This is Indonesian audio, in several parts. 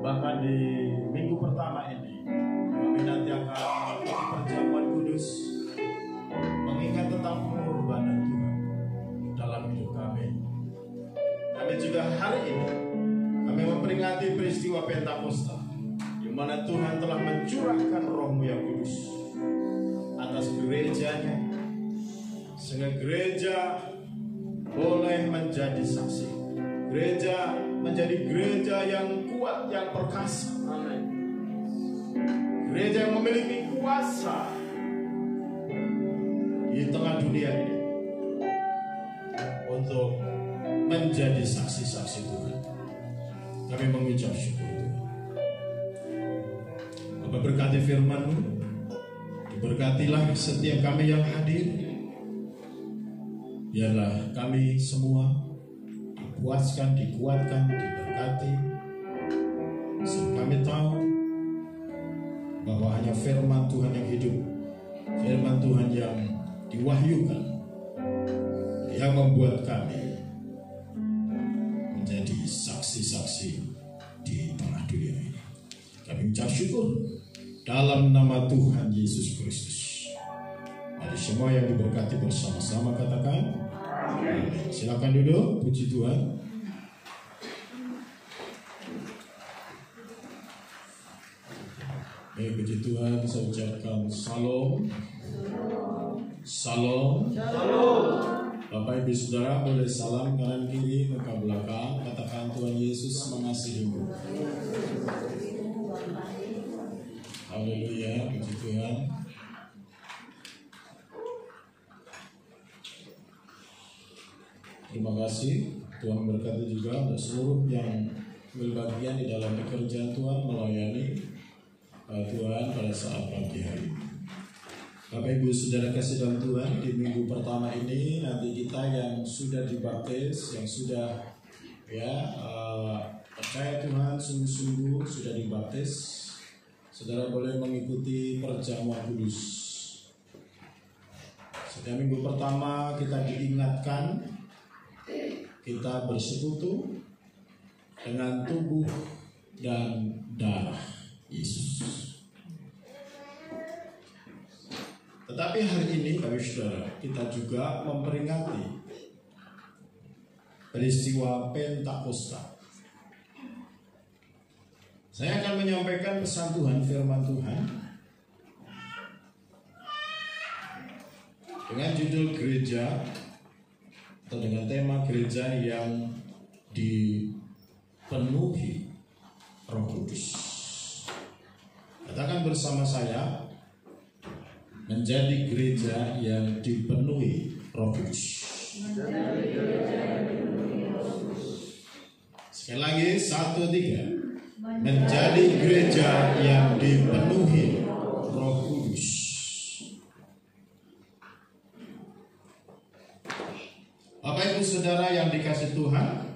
Bahkan di minggu pertama ini kami nanti akan melakukan perjamuan kudus, mengingat tentang pengorbanan Tuhan dalam hidup kami. Kami juga hari ini kami memperingati peristiwa Pentakosta, di mana Tuhan telah mencurahkan Roh-Mu yang kudus atas gerejanya, sehingga gereja boleh menjadi saksi. Gereja menjadi gereja yang kuat, yang perkasa. Gereja yang memiliki kuasa di tengah dunia ini untuk menjadi saksi-saksi Tuhan. Kami mengucap syukur Tuhan. Bapa, berkati firman-Mu, diberkatilah setiap kami yang hadir. Biarlah kami semua dipuaskan, dikuatkan, diberkati. Sehingga kami tahu bahwa hanya firman Tuhan yang hidup, firman Tuhan yang diwahyukan, yang membuat kami menjadi saksi-saksi di tengah dunia ini. Kami ucap syukur dalam nama Tuhan Yesus Kristus. Mari semua yang diberkati bersama-sama katakan amin. Silakan duduk. Puji Tuhan. Puji Tuhan, saya ucapkan salam. Salam. Bapak Ibu Saudara boleh salam kanan kiri, muka belakang. Katakan Tuhan Yesus mengasihimu. Haleluya, puji Tuhan. Terima kasih. Tuhan memberkati juga untuk seluruh yang berbagian di dalam pekerjaan Tuhan, melayani Tuhan pada saat pagi hari. Bapak Ibu Saudara kasih dalam Tuhan, di minggu pertama ini nanti kita yang sudah dibaptis, yang sudah percaya Tuhan sungguh-sungguh sudah dibaptis, saudara boleh mengikuti perjamuan kudus. Setiap minggu pertama kita diingatkan, kita bersekutu dengan tubuh dan darah Yesus. Tetapi hari ini Bapak Saudara, kita juga memperingati peristiwa Pentakosta. Saya akan menyampaikan pesan Tuhan, firman Tuhan dengan judul gereja, atau dengan tema gereja yang dipenuhi Roh Kudus. Katakan bersama saya, menjadi gereja yang dipenuhi Roh Kudus. Sekali lagi, 1, 3. Menjadi gereja yang dipenuhi Roh Kudus. Bapak Ibu Saudara yang dikasih Tuhan,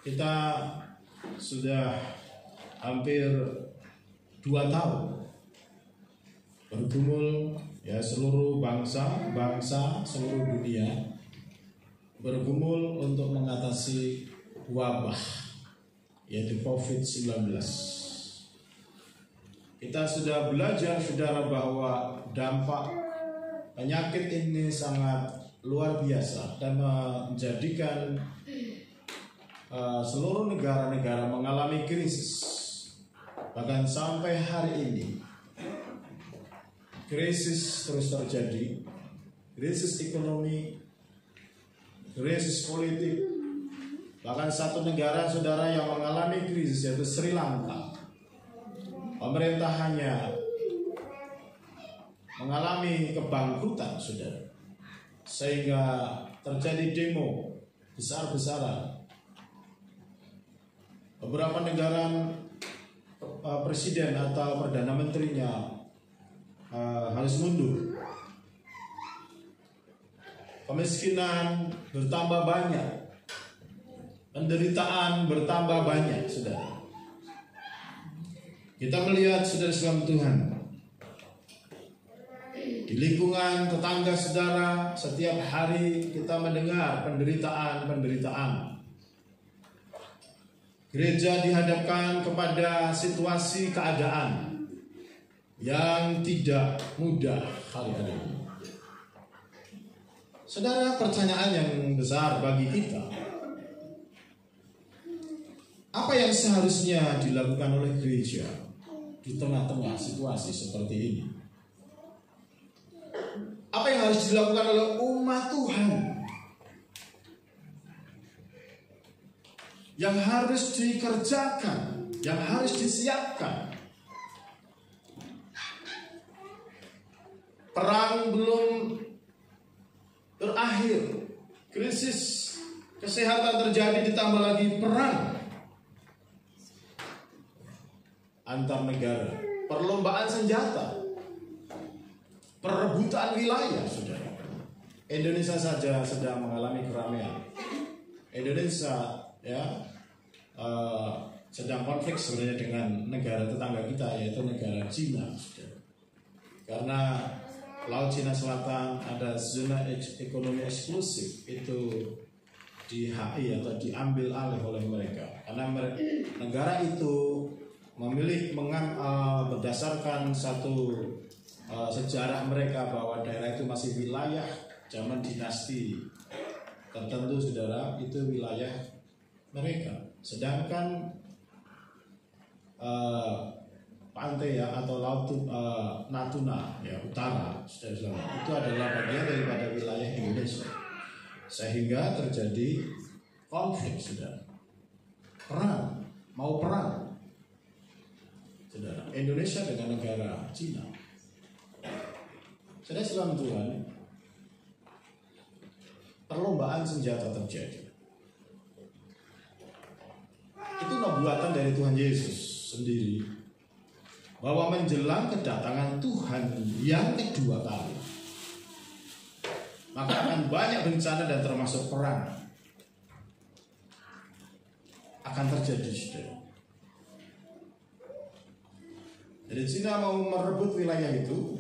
kita sudah hampir 2 tahun bergumul, seluruh bangsa seluruh dunia bergumul untuk mengatasi wabah, yaitu COVID-19. Kita sudah belajar, saudara, bahwa dampak penyakit ini sangat luar biasa dan menjadikan seluruh negara-negara mengalami krisis. Bahkan sampai hari ini krisis terus terjadi, krisis ekonomi, krisis politik. Bahkan satu negara, saudara, yang mengalami krisis yaitu Sri Lanka. Pemerintahannya mengalami kebangkrutan, saudara, sehingga terjadi demo besar-besaran. Beberapa negara presiden atau perdana menterinya harus mundur. Kemiskinan bertambah banyak, penderitaan bertambah banyak, saudara. Kita melihat, saudara sekalian Tuhan, Di lingkungan tetangga saudara, setiap hari kita mendengar penderitaan. Gereja dihadapkan kepada situasi keadaan yang tidak mudah hari-hari ini. Saudara, pertanyaan yang besar bagi kita, apa yang seharusnya dilakukan oleh gereja di tengah-tengah situasi seperti ini? Apa yang harus dilakukan oleh umat Tuhan? Yang harus dikerjakan, yang harus disiapkan. Perang belum berakhir, krisis kesehatan terjadi, ditambah lagi perang antar negara, perlombaan senjata, perebutan wilayah, saudara. Indonesia saja sedang mengalami keramaian. Indonesia sedang konflik sebenarnya dengan negara tetangga kita, yaitu negara Cina, saudara. Karena Laut Cina Selatan ada zona ekonomi eksklusif, itu di HI atau diambil alih oleh mereka. Karena negara itu berdasarkan satu sejarah mereka bahwa daerah itu masih wilayah zaman dinasti tertentu, saudara, itu wilayah mereka. Sedangkan pantai atau laut Natuna utara, saudara, itu adalah bagian daripada wilayah Indonesia, sehingga terjadi konflik, saudara. Perang, saudara, Indonesia dengan negara Cina. Saudara sekalian Tuhan, perlombaan senjata terjadi. Itu nubuatan dari Tuhan Yesus sendiri, bahwa menjelang kedatangan Tuhan yang kedua kali, maka akan banyak bencana dan termasuk perang akan terjadi, saudara. Jadi Cina mau merebut wilayah itu.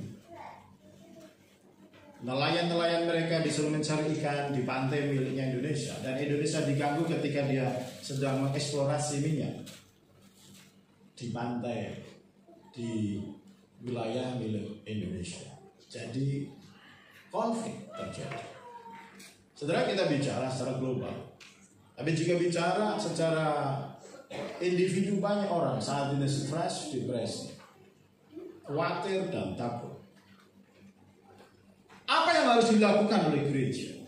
Nelayan-nelayan mereka disuruh mencari ikan di pantai miliknya Indonesia, dan Indonesia diganggu ketika dia sedang mengeksplorasi minyak di pantai di wilayah milik Indonesia. Jadi konflik terjadi. Saudara, kita bicara secara global, tapi juga bicara secara individu. Banyak orang saat ini stres, depresi, khawatir dan takut. Apa yang harus dilakukan oleh gereja?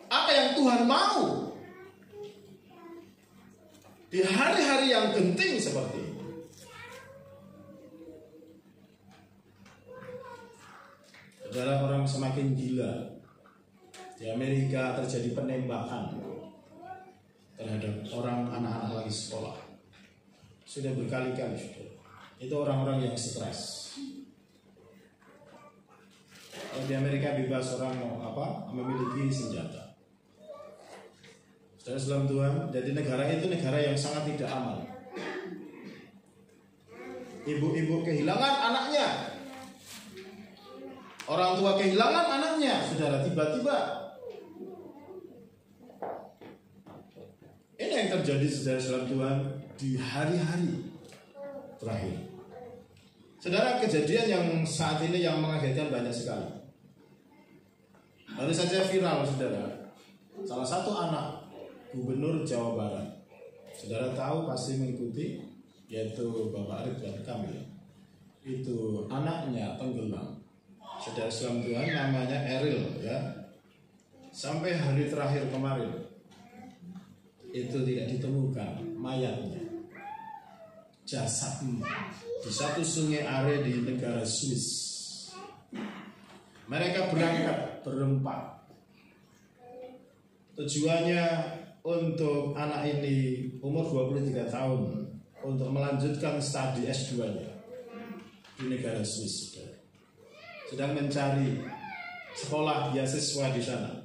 Apa yang Tuhan mau di hari-hari yang genting seperti ini? Saudara, orang semakin gila. Di Amerika terjadi penembakan terhadap anak-anak lagi sekolah. Sudah berkali-kali, saudara. Itu orang-orang yang stres. Di Amerika bebas orang memiliki senjata. Saudara sekalian Tuhan, jadi negara itu negara yang sangat tidak aman. Ibu-ibu kehilangan anaknya, orang tua kehilangan anaknya, saudara, tiba-tiba. Ini yang terjadi, saudara sekalian Tuhan, di hari-hari terakhir. Saudara, kejadian yang saat ini yang mengagetkan banyak sekali. Baru saja viral, saudara, salah satu anak Gubernur Jawa Barat, saudara tahu, pasti mengikuti, yaitu Bapak Ridwan Kamil. Itu anaknya tenggelam, saudara sekalian Tuhan, namanya Eril, sampai hari terakhir kemarin itu tidak ditemukan mayatnya, jasadnya di satu sungai are di negara Swiss. Mereka berangkat berempat. Tujuannya untuk anak ini umur 23 tahun untuk melanjutkan studi S2-nya di negara Swiss. Sedang mencari sekolah beasiswa di sana.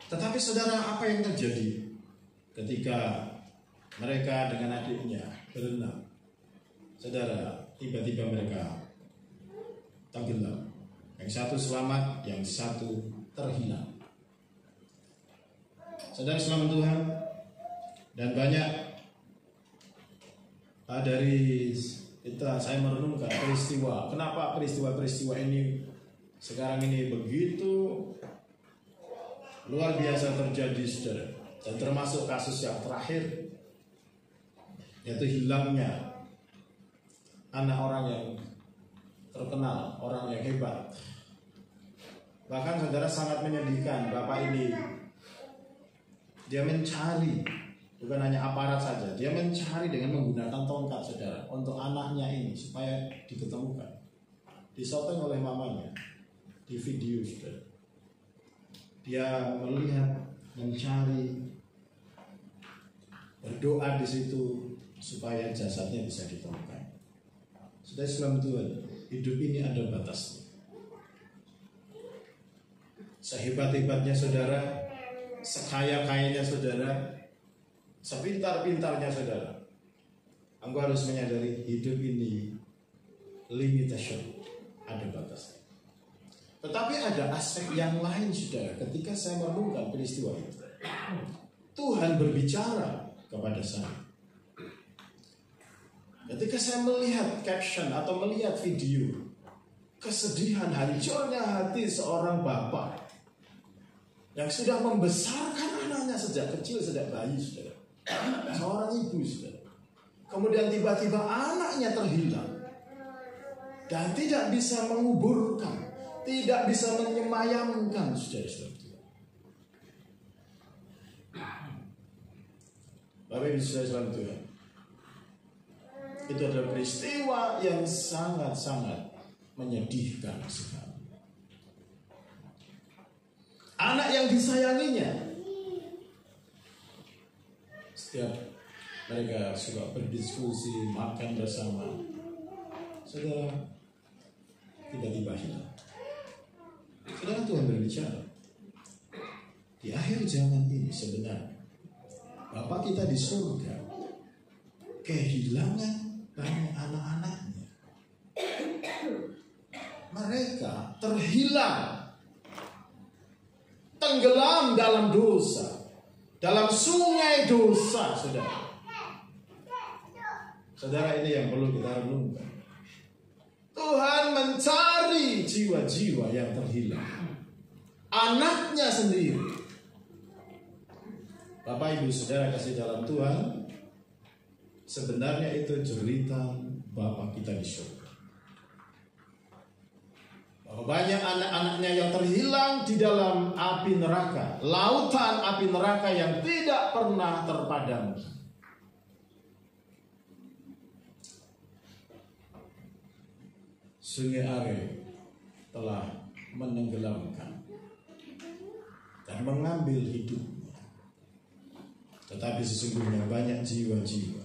Tetapi saudara, apa yang terjadi ketika mereka dengan adiknya berenang? Saudara, tiba-tiba mereka tenggelam. Yang satu selamat, yang satu terhilang. Saudara selamat Tuhan, dan banyak dari saya merenungkan peristiwa. Kenapa peristiwa-peristiwa ini sekarang ini begitu luar biasa terjadi, saudara. Dan termasuk kasus yang terakhir, yaitu hilangnya anak orang yang terkenal, orang yang hebat. Bahkan saudara sangat menyedihkan, bapak ini dia mencari, bukan hanya aparat saja, dia mencari dengan menggunakan tongkat, saudara, untuk anaknya ini supaya diketemukan. Disoteng oleh mamanya di video, saudara. Dia melihat, mencari, berdoa di situ supaya jasadnya bisa ditemukan. Saudara selamat Tuhan, hidup ini ada batasnya. Sehebat-hebatnya saudara, sekaya-kayanya saudara, sepintar-pintarnya saudara, engkau harus menyadari hidup ini limitation, ada batasnya. Tetapi ada aspek yang lain, saudara. Ketika saya merenungkan peristiwa itu, Tuhan berbicara kepada saya. Ketika saya melihat caption atau melihat video, kesedihan, hancurnya hati seorang bapak yang sudah membesarkan anaknya sejak kecil, sejak bayi, saudara. Seorang ibu, saudara. Kemudian tiba-tiba anaknya terhilang dan tidak bisa menguburkan, tidak bisa menyemayamkan, saudara-saudara. Bapak Ibu saudara Tuhan, itu adalah peristiwa yang sangat-sangat menyedihkan sekali. Anak yang disayanginya, setiap mereka suka berdiskusi, makan bersama, saudara, tiba-tiba hilang. Saudara, Tuhan berbicara. Di akhir zaman ini sebenarnya Bapa kita di surga kehilangan banyak anak-anaknya. Mereka terhilang, tenggelam dalam dosa, dalam sungai dosa, saudara. Saudara, ini yang perlu kita renungkan. Tuhan mencari jiwa-jiwa yang terhilang, anaknya sendiri. Bapak Ibu saudara kasih dalam Tuhan, sebenarnya itu cerita Bapa kita di surga. Bahwa banyak anak-anaknya yang terhilang di dalam api neraka, lautan api neraka yang tidak pernah terpadam. Sungai Are telah menenggelamkan dan mengambil hidup. Tetapi sesungguhnya banyak jiwa-jiwa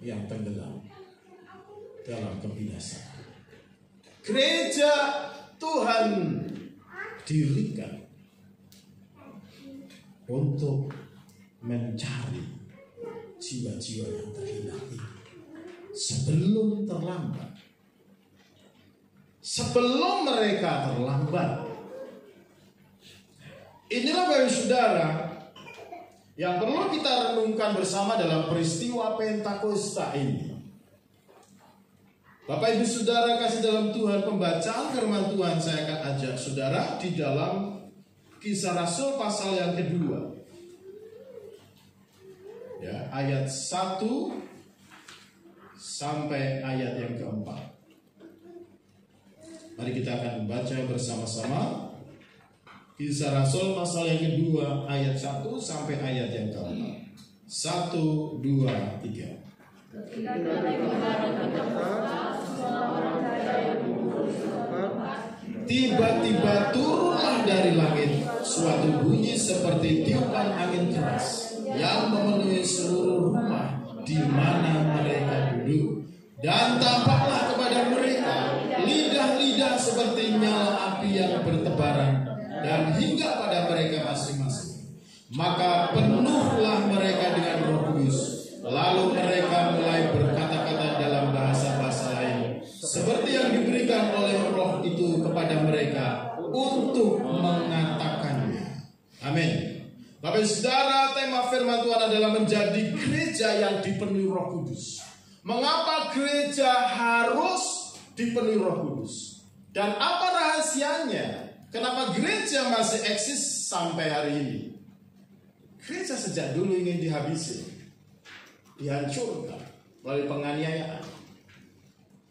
yang tenggelam dalam kebinasaan. Gereja Tuhan dirikan untuk mencari jiwa-jiwa yang terhilang ini sebelum terlambat. Sebelum mereka terlambat. Inilah Bapak Saudara yang perlu kita renungkan bersama dalam peristiwa Pentakosta ini. Bapak Ibu Saudara kasih dalam Tuhan, pembacaan firman Tuhan saya akan ajak saudara di dalam Kisah Rasul pasal yang kedua. Ya, ayat 1 sampai ayat yang keempat. Mari kita akan membaca bersama-sama Kisah Rasul pasal yang kedua ayat 1 sampai ayat yang keempat. 1, 2, 3. Tiba-tiba turunlah dari langit suatu bunyi seperti tiupan angin keras yang memenuhi seluruh rumah di mana mereka duduk, dan tampaklah kepada mereka lidah-lidah seperti nyala api yang bertebaran dan hingga pada mereka masing-masing. Maka penuhlah mereka dengan Roh Kudus, lalu mereka mulai berkata-kata dalam kepada mereka untuk mengatakannya. Amin. Bapak Saudara, tema firman Tuhan adalah menjadi gereja yang dipenuhi Roh Kudus. Mengapa gereja harus dipenuhi Roh Kudus? Dan apa rahasianya? Kenapa gereja masih eksis sampai hari ini? Gereja sejak dulu ingin dihabisi, dihancurkan melalui penganiayaan.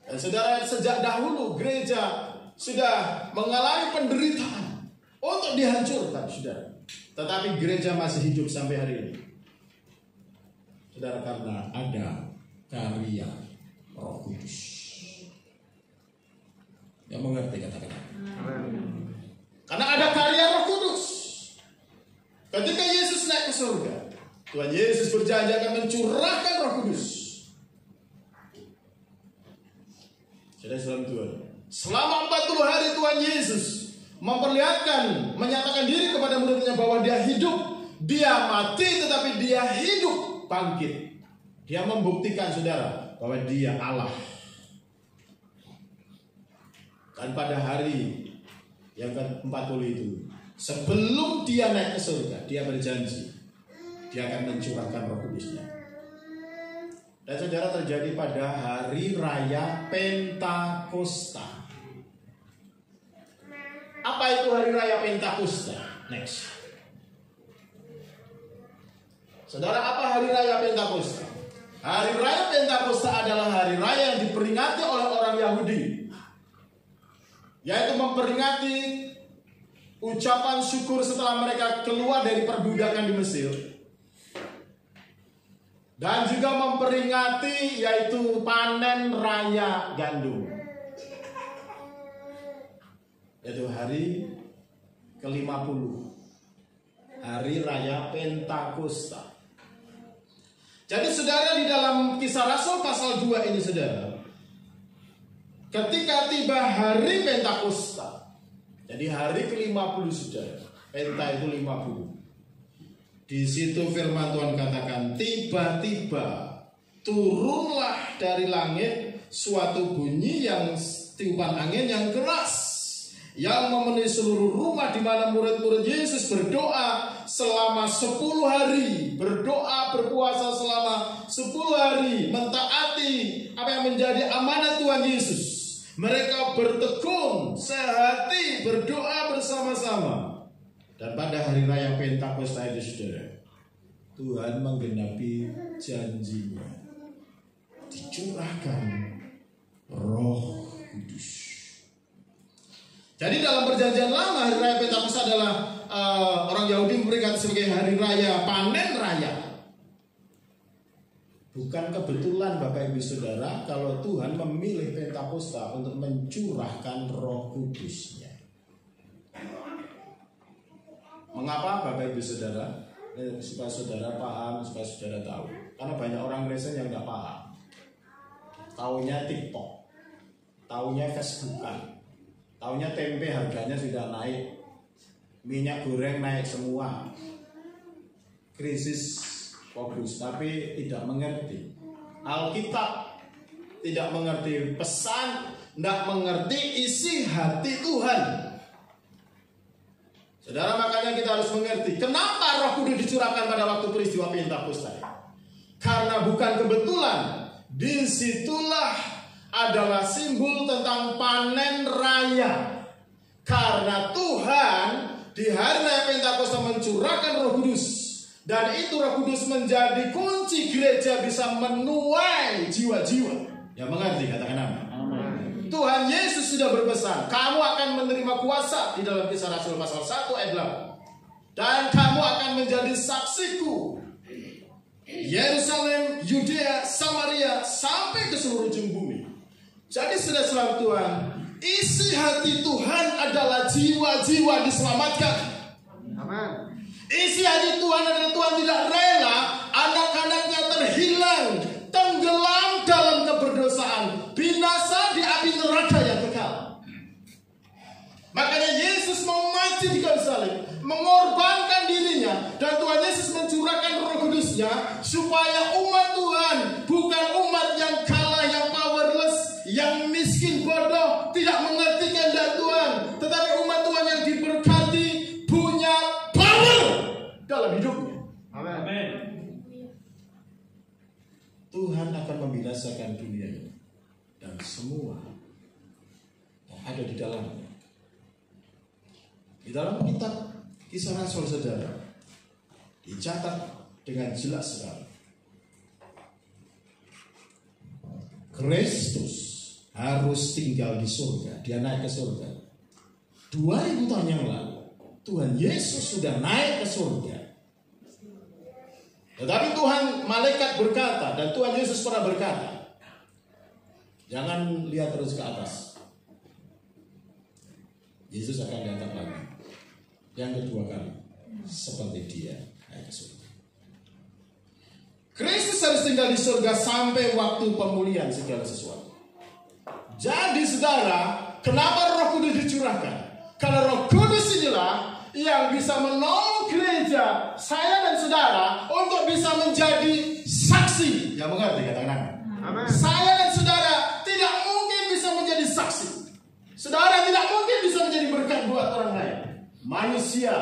Dan saudara, sejak dahulu gereja sudah mengalami penderitaan untuk dihancurkan, saudara. Tetapi gereja masih hidup sampai hari ini, saudara, karena ada karya Roh Kudus. Yang mengerti kata-kata. Karena ada karya Roh Kudus. Ketika Yesus naik ke surga, Tuhan Yesus berjanji akan mencurahkan Roh Kudus. Saudara Tuhan, selama 40 hari Tuhan Yesus menyatakan diri kepada murid-muridnya bahwa dia hidup, dia mati tetapi dia hidup, bangkit. Dia membuktikan, saudara, bahwa dia Allah. Dan pada hari yang ke-40 itu, sebelum dia naik ke surga, dia berjanji dia akan mencurahkan Roh Kudusnya. Dan saudara, terjadi pada hari raya Pentakosta. Apa itu hari raya Pentakosta? Next. Saudara, apa hari raya Pentakosta? Hari raya Pentakosta adalah hari raya yang diperingati oleh orang Yahudi, yaitu memperingati ucapan syukur setelah mereka keluar dari perbudakan di Mesir, dan juga memperingati yaitu panen raya gandum, yaitu hari ke-50, hari raya Pentakosta. Jadi saudara, di dalam Kisah Rasul pasal 2 ini, saudara, ketika tiba hari Pentakosta, jadi hari ke-50, saudara, Penta itu 50. Di situ firman Tuhan katakan, tiba-tiba turunlah dari langit suatu bunyi yang tiupan angin yang keras, yang memenuhi seluruh rumah di mana murid-murid Yesus berdoa selama 10 hari, berdoa berpuasa selama 10 hari, mentaati apa yang menjadi amanat Tuhan Yesus. Mereka bertekun sehati berdoa bersama-sama. Dan pada hari raya Pentakosta itu, saudara, Tuhan menggenapi janjinya, dicurahkan Roh Kudus. Jadi dalam perjanjian lama, hari raya Pentakosta adalah orang Yahudi memperingati sebagai hari raya panen raya. Bukan kebetulan Bapak Ibu Saudara kalau Tuhan memilih Pentakosta untuk mencurahkan Roh Kudusnya. Mengapa Bapak Ibu Saudara? Supaya saudara paham, supaya saudara tahu. Karena banyak orang Kristen yang nggak paham. Taunya TikTok, taunya Facebookan, taunya tempe harganya sudah naik, minyak goreng naik semua, krisis fokus, tapi tidak mengerti Alkitab, tidak mengerti pesan, tidak mengerti isi hati Tuhan. Saudara, makanya kita harus mengerti kenapa Roh Kudus dicurahkan pada waktu peristiwa Pentakosta. Karena bukan kebetulan, disitulah adalah simbol tentang panen raya. Karena Tuhan di hari raya Pentakosta mencurahkan Roh Kudus, dan itu Roh Kudus menjadi kunci gereja bisa menuai jiwa-jiwa. Ya, mengerti? Katakan amin. Tuhan Yesus sudah berpesan, kamu akan menerima kuasa di dalam Kisah Rasul pasal 1 ayat 8. Dan kamu akan menjadi saksiku Yerusalem, Yudea, Samaria, sampai ke seluruh ujung bumi. Jadi saudara Tuhan, isi hati Tuhan adalah jiwa-jiwa diselamatkan. Amin. Isi hati Tuhan adalah Tuhan tidak rela anak-anaknya terhilang, tenggelam dalam keberdosaan, binasa di api neraka yang kekal. Makanya Yesus mau mati di kayu salib, mengorbankan dirinya, dan Tuhan Yesus mencurahkan Roh Kudusnya supaya umat Tuhan bukan umat yang kalah, yang powerless, yang miskin bodoh, tidak mengerti kehendak Tuhan, Tuhan akan membinasakan dunia ini dan semua yang ada di dalamnya. Di dalam kitab Kisah Rasul, saudara, dicatat dengan jelas sekali. Kristus harus tinggal di surga. Dia naik ke surga. 2000 tahun yang lalu, Tuhan Yesus sudah naik ke surga. Tetapi Tuhan, malaikat berkata, dan Tuhan Yesus pernah berkata, jangan lihat terus ke atas. Yesus akan diangkat lagi. Yang kedua kali, seperti dia naik ke surga. Kristus harus tinggal di surga sampai waktu pemulihan segala sesuatu. Jadi saudara, kenapa Roh Kudus dicurahkan? Karena Roh Kudus inilah yang bisa menolong gereja, saya dan saudara, untuk bisa menjadi saksi. Yang mengerti, katakan amin. Saya dan saudara tidak mungkin bisa menjadi saksi. Saudara tidak mungkin bisa menjadi berkat buat orang lain. Manusia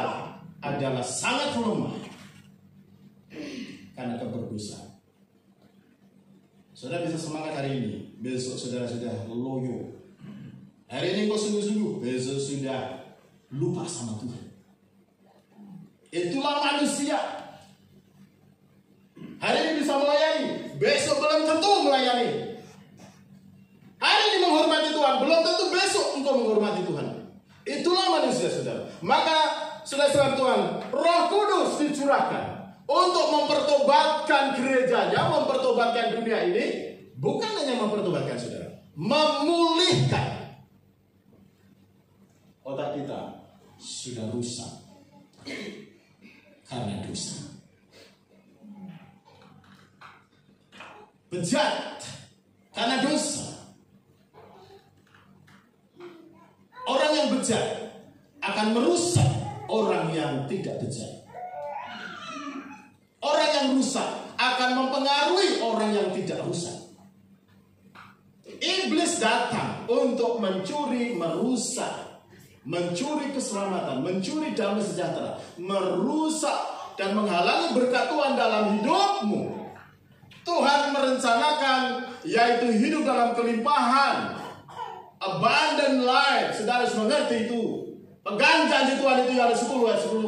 adalah sangat lemah karena keberdosa. Saudara bisa semangat hari ini, besok saudara sudah loyo. Hari ini kau sungguh-sungguh, besok sudah lupa sama Tuhan. Itulah manusia. Hari ini bisa melayani, besok belum tentu melayani. Hari ini menghormati Tuhan, belum tentu besok engkau menghormati Tuhan. Itulah manusia, saudara. Maka saudara Tuhan, Roh Kudus dicurahkan untuk mempertobatkan gerejanya, mempertobatkan dunia ini. Bukan hanya mempertobatkan, saudara, memulihkan. Otak kita sudah rusak karena dosa. Bejat karena dosa. Orang yang bejat akan merusak orang yang tidak bejat. Orang yang rusak akan mempengaruhi orang yang tidak rusak. Iblis datang untuk mencuri, merusak, mencuri keselamatan, mencuri damai sejahtera, merusak dan menghalangi berkat Tuhan dalam hidupmu. Tuhan merencanakan yaitu hidup dalam kelimpahan, abundant life. Saudara harus mengerti itu. Pegang janji Tuhan itu ada 10 ayat 10.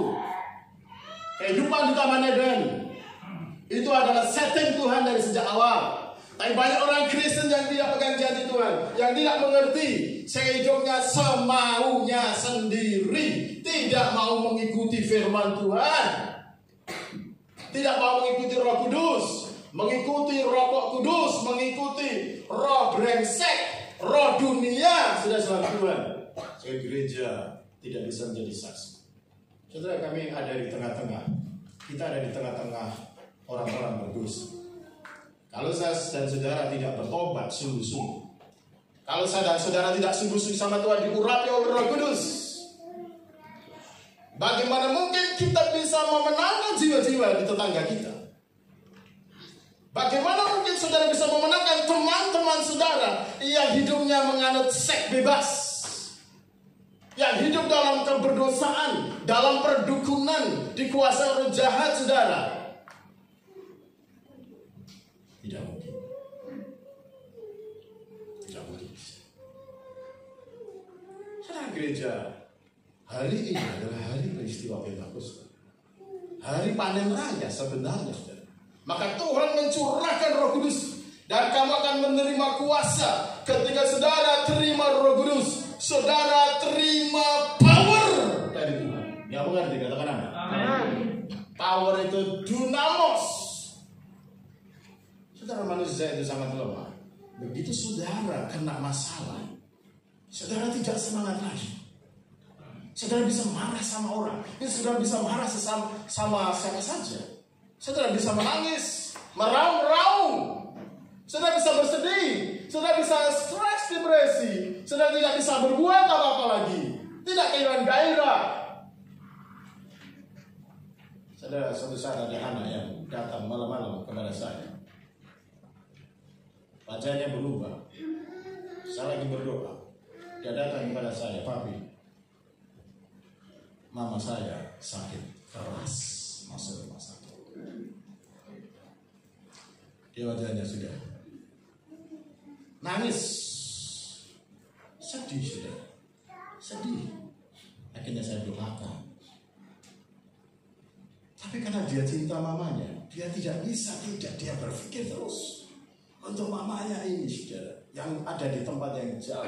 Kehidupan di Taman Eden itu adalah setting Tuhan dari sejak awal. Tapi banyak orang Kristen yang tidak pegang janji Tuhan, yang tidak mengerti hidupnya semaunya sendiri, tidak mau mengikuti firman Tuhan, tidak mau mengikuti Roh Kudus, mengikuti Roh Kudus, mengikuti roh brengsek, roh dunia. Sudah saudara Tuhan, saya gereja tidak bisa menjadi saksi. Saudara, kami ada di tengah-tengah. Kita ada di tengah-tengah orang-orang berdosa. Kalau saya dan saudara tidak bertobat sungguh-sungguh, kalau saya dan saudara tidak sungguh-sungguh sama Tuhan, diurapi oleh Roh Kudus, bagaimana mungkin kita bisa memenangkan jiwa-jiwa di tetangga kita? Bagaimana mungkin saudara bisa memenangkan teman-teman saudara yang hidupnya menganut seks bebas, yang hidup dalam keberdosaan, dalam perdukunan, dikuasai roh jahat, saudara? Tidak mungkin. Tidak mungkin. Saudara gereja, hari ini adalah hari peristiwa Pentakosta, hari panen raya sebenarnya, saudara. Maka Tuhan mencurahkan Roh Kudus, dan kamu akan menerima kuasa. Ketika saudara terima Roh Kudus, saudara terima power dari Tuhan. Yang mengerti, katakan amin. Power itu dunamos. Saudara, manusia itu sangat lemah. Begitu saudara kena masalah, saudara tidak semangat lagi. Saudara bisa marah sama orang, saudara bisa marah sama siapa saja. Saudara bisa menangis, meraung-raung. Saudara bisa bersedih, saudara bisa stres, depresi. Saudara tidak bisa berbuat apa-apa lagi, tidak kehilangan gairah. Saudara, suatu saat ada anak yang datang malam-malam kepada saya. Wajahnya berubah. Saya lagi berdoa, dia datang kepada saya, "Papi, mama saya sakit keras, masuk rumah sakit." di wajahnya sudah. Nangis, sedih sudah, sedih. Akhirnya saya doakan. Tapi karena dia cinta mamanya, dia tidak bisa dia berpikir terus untuk mamanya ini saudara, yang ada di tempat yang jauh.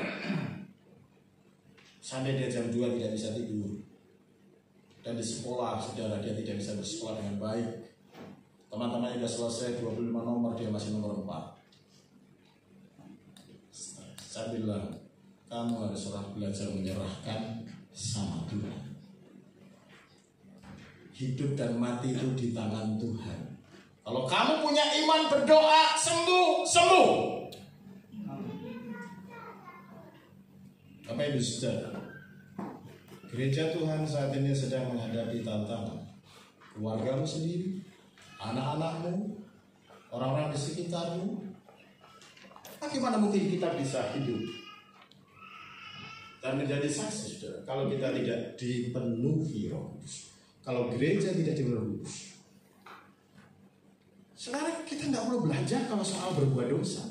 Sampai dia jam 2 tidak bisa tidur. Dan di sekolah saudara, dia tidak bisa bersekolah dengan baik. Teman-temannya sudah selesai 25 nomor, dia masih nomor 4. Saya bilang, kamu harus belajar menyerahkan sama Tuhan. Hidup dan mati itu di tangan Tuhan. Kalau kamu punya iman, berdoa, sembuh. Bapak Ibu Saudara, gereja Tuhan saat ini sedang menghadapi tantangan. Keluargamu sendiri, anak-anakmu, orang-orang di sekitarmu. Bagaimana mungkin kita bisa hidup dan menjadi saksi, saudara, kalau kita tidak dipenuhi Roh Kudus, kalau gereja tidak dipenuhi. Sekarang kita nggak perlu belajar kalau soal berbuat dosa.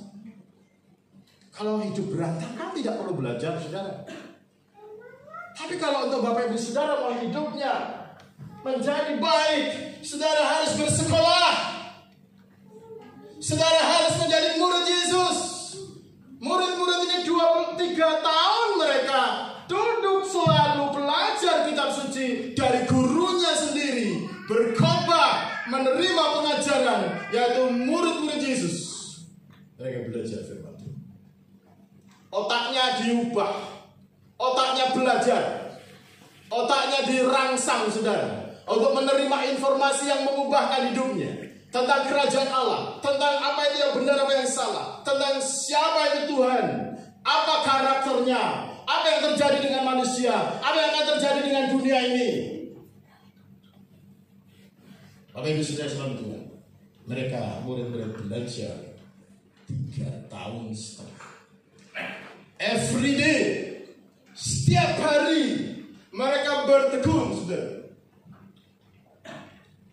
Kalau hidup berantakan tidak perlu belajar, saudara. Tapi kalau untuk Bapak Ibu Saudara mau hidupnya menjadi baik, saudara harus bersekolah. Saudara harus menjadi murid Yesus. Murid-murid ini 23 tahun mereka duduk selalu belajar kitab suci dari gurunya sendiri, berkhotbah, menerima pengajaran, yaitu murid-murid Yesus. Mereka belajar firman Tuhan. Otaknya diubah, otaknya belajar, otaknya dirangsang, saudara, untuk menerima informasi yang mengubahkan hidupnya. Tentang kerajaan Allah, tentang apa itu yang benar, apa yang salah, tentang siapa itu Tuhan, apa karakternya, apa yang terjadi dengan manusia, apa yang akan terjadi dengan dunia ini. Bapak Ibu Saudara selalu Tuhan, mereka murid-murid belajar 3 tahun setengah. Every day, setiap hari mereka bertekun, saudara.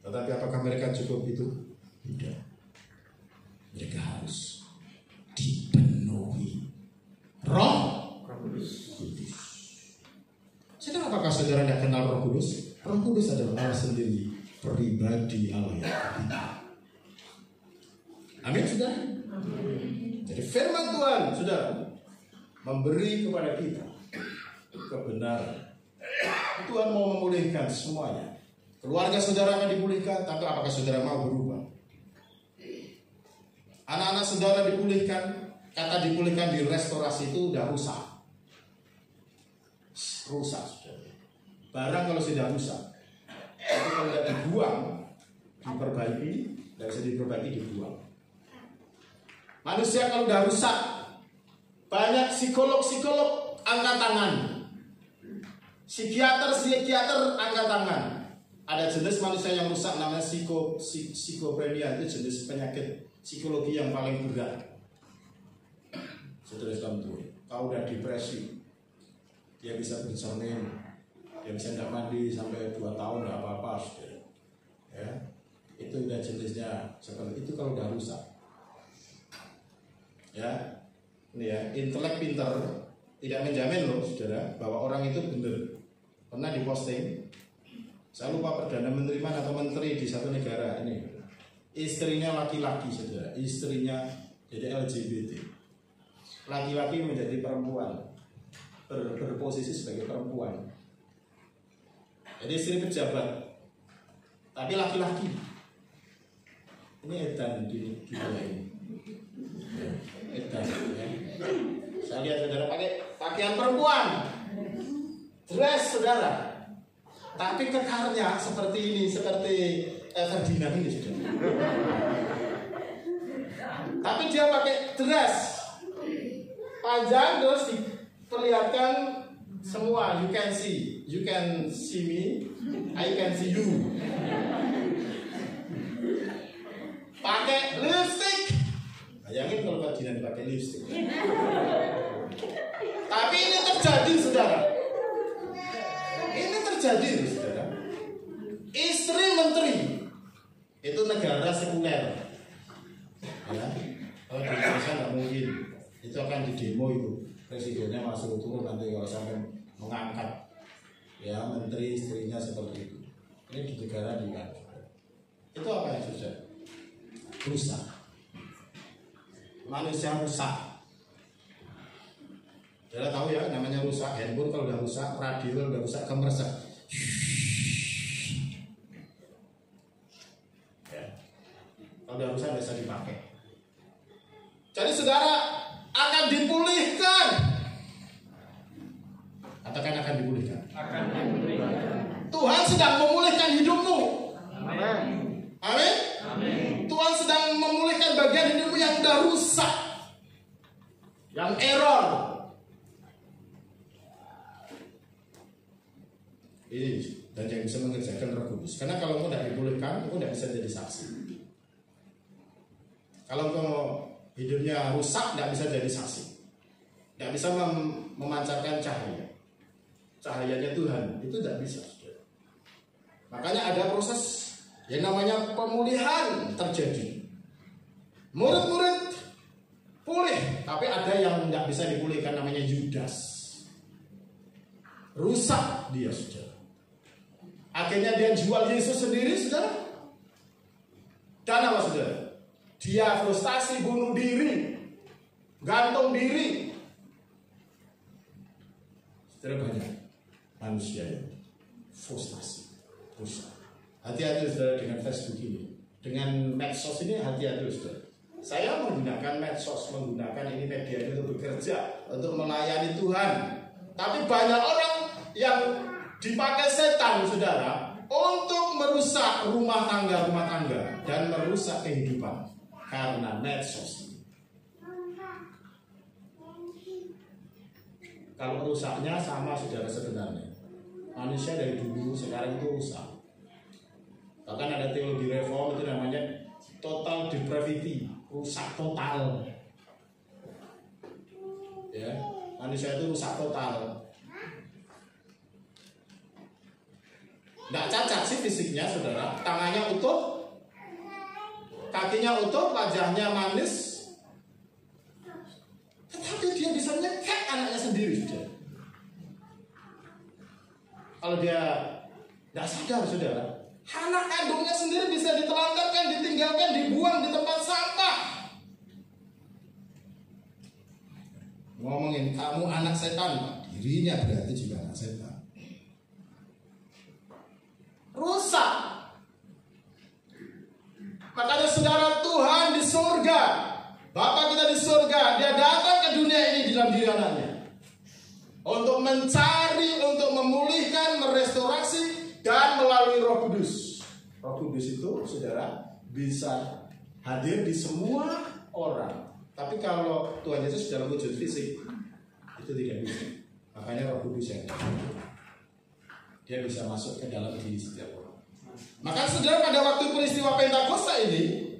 Tetapi apakah mereka cukup itu? Tidak. Mereka harus dipenuhi Roh Kudus. Saudara, apakah saudara tidak kenal Roh Kudus? Roh Kudus adalah Allah sendiri, pribadi Allah yang ketiga. Amin, saudara. Jadi firman Tuhan, saudara, memberi kepada kita kebenaran. Tuhan mau memulihkan semuanya. Keluarga saudara akan dipulihkan, tapi apakah saudara mau berubah? Anak-anak saudara dipulihkan. Kata dipulihkan di restorasi itu udah rusak. Rusak, saudara. Barang kalau sudah rusak, itu kalau tidak dibuang, diperbaiki, tidak bisa diperbaiki, dibuang. Manusia kalau udah rusak, banyak psikolog angkat tangan, psikiater angkat tangan. Ada jenis manusia yang rusak namanya psikoprenea, itu jenis penyakit psikologi yang paling berat. Saudara Islam tuh, kau udah depresi, dia bisa bercermin, dia bisa tidak mandi sampai 2 tahun nggak apa-apa, saudara. Ya, itu udah jenisnya seperti itu kalau udah rusak. Ya, ini ya, intelek pintar tidak menjamin loh, saudara, bahwa orang itu benar. Pernah diposting. Saya lupa Perdana Menteri mana atau menteri di satu negara ini. Istrinya laki-laki, saudara. Istrinya jadi LGBT. Laki-laki menjadi perempuan. Berposisi sebagai perempuan. Jadi istri pejabat. Tapi laki-laki. Ini edan di kita ini. Edan ya. Saya lihat saudara pakai pakaian perempuan. Dress, saudara. Tapi kekarnya seperti ini, seperti Ferdinand ini sudah. Tapi dia pakai dress panjang terus diperlihatkan semua. You can see me, I can see you. Pakai lipstick. Bayangin kalau Ferdinand pakai lipstick. Tapi ini terjadi, saudara. Ini terjadi, saudara. Istri menteri itu negara sekuler, ya. itu akan didemo itu. Presidennya masuk turun nanti kalau sampai mengangkat ya menteri istrinya seperti itu. Ini di negara di kan. Itu apa yang sudah rusak? Manusia rusak. Saudara tahu ya namanya rusak. Handphone kalau udah rusak, radio kalau udah rusak, kemersek. Ya. Kalau udah rusak biasa dipakai. Jadi saudara akan dipulihkan. Katakan akan dipulihkan. Akan dipulihkan. Tuhan sedang memulihkan hidupmu. Amin. Amin. Amin. Tuhan sedang memulihkan bagian hidupmu yang sudah rusak, yang error. Ini dan yang bisa mengerjakan Roh Kudus. Karena kalau kamu tidak dipulihkan, kamu tidak bisa jadi saksi. Kalau kamu hidupnya rusak, tidak bisa jadi saksi. Tidak bisa memancarkan cahaya. Cahayanya Tuhan itu tidak bisa. Makanya ada proses yang namanya pemulihan terjadi. Murid-murid pulih, tapi ada yang tidak bisa dipulihkan, namanya Yudas. Rusak dia, saudara. Akhirnya dia jual Yesus sendiri, saudara. Dan apa, saudara? Dia frustasi, bunuh diri, gantung diri. Saudara, banyak manusia yang frustasi, rusak. Hati-hati, saudara, dengan Facebook ini, dengan medsos ini, hati-hati, saudara. Saya menggunakan medsos, menggunakan ini media untuk bekerja, untuk melayani Tuhan. Tapi banyak orang yang dipakai setan, saudara, untuk merusak rumah tangga dan merusak kehidupan karena medsos. Kalau rusaknya sama, saudara, sebenarnya manusia dari dulu sekarang itu rusak. Bahkan ada teologi reform itu namanya total depravity, rusak total. Ya, manusia itu rusak total. Tidak cacat sih fisiknya, saudara. Tangannya utuh, kakinya utuh, wajahnya manis. Tetapi dia bisa nyekek anaknya sendiri, saudara. Kalau dia tidak sadar, saudara, anak kandungnya sendiri bisa ditelantarkan, ditinggalkan, dibuang di tempat sampah. Ngomongin kamu anak setan, dirinya berarti juga anak setan. Rusak. Makanya saudara, Tuhan di surga, Bapa kita di surga, dia datang ke dunia ini di dalam diri anaknya untuk mencari, untuk memulihkan, merestorasi, dan melalui Roh Kudus. Roh Kudus itu, saudara, bisa hadir di semua orang. Tapi kalau Tuhan Yesus dalam wujud fisik, itu tidak bisa. Makanya Roh Kudus yang dia bisa masuk ke dalam diri setiap orang. Maka saudara, pada waktu peristiwa Pentakosta ini,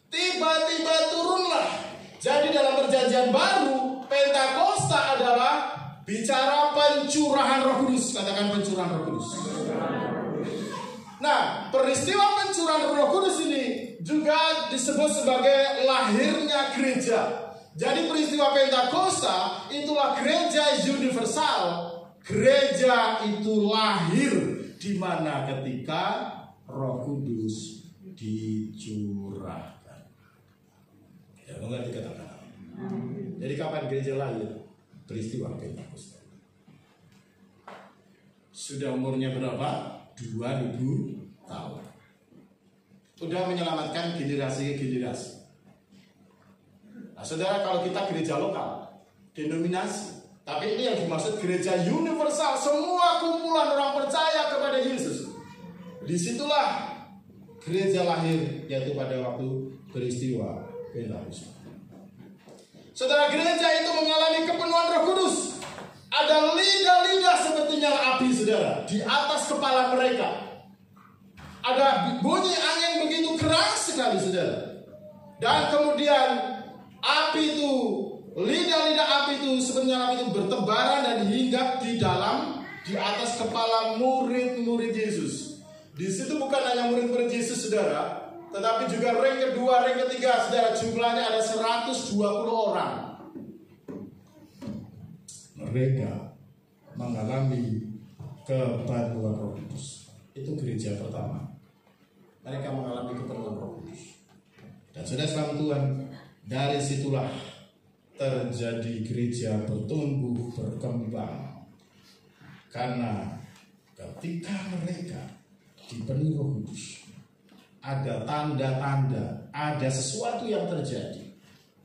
tiba-tiba turunlah. Jadi dalam perjanjian baru, Pentakosta adalah bicara pencurahan Roh Kudus. Katakan pencurahan Roh Kudus. Nah, peristiwa pencurahan Roh Kudus ini juga disebut sebagai lahirnya gereja. Jadi peristiwa Pentakosta itulah gereja universal. Gereja itu lahir di mana ketika Roh Kudus dicurahkan. Ya, mengerti kata-kata. Jadi kapan gereja lahir? Peristiwa Pentakosta. Sudah umurnya berapa? 2000 tahun. Sudah menyelamatkan generasi ke generasi. Nah, saudara, kalau kita gereja lokal, denominasi, tapi ini yang dimaksud gereja universal, semua kumpulan orang percaya kepada Yesus. Disitulah gereja lahir, yaitu pada waktu peristiwa Pentakosta. Saudara, gereja itu mengalami kepenuhan Roh Kudus. Ada lidah-lidah seperti nyala api, saudara, di atas kepala mereka. Ada bunyi angin begitu keras sekali, saudara. Dan kemudian api itu, lidah-lidah api itu seperti nyala api itu bertebaran dan hinggap di atas kepala murid-murid Yesus. Di situ bukan hanya murid-murid Yesus, saudara, tetapi juga ring kedua, ring ketiga, saudara, jumlahnya ada 120 orang. mereka mengalami kepenuhan Roh Kudus. Itu gereja pertama. Mereka mengalami kepenuhan Roh Kudus. Dan sudah selamat Tuhan, dari situlah terjadi gereja bertumbuh berkembang. Karena ketika mereka dipenuhi Roh Kudus, ada tanda-tanda, ada sesuatu yang terjadi.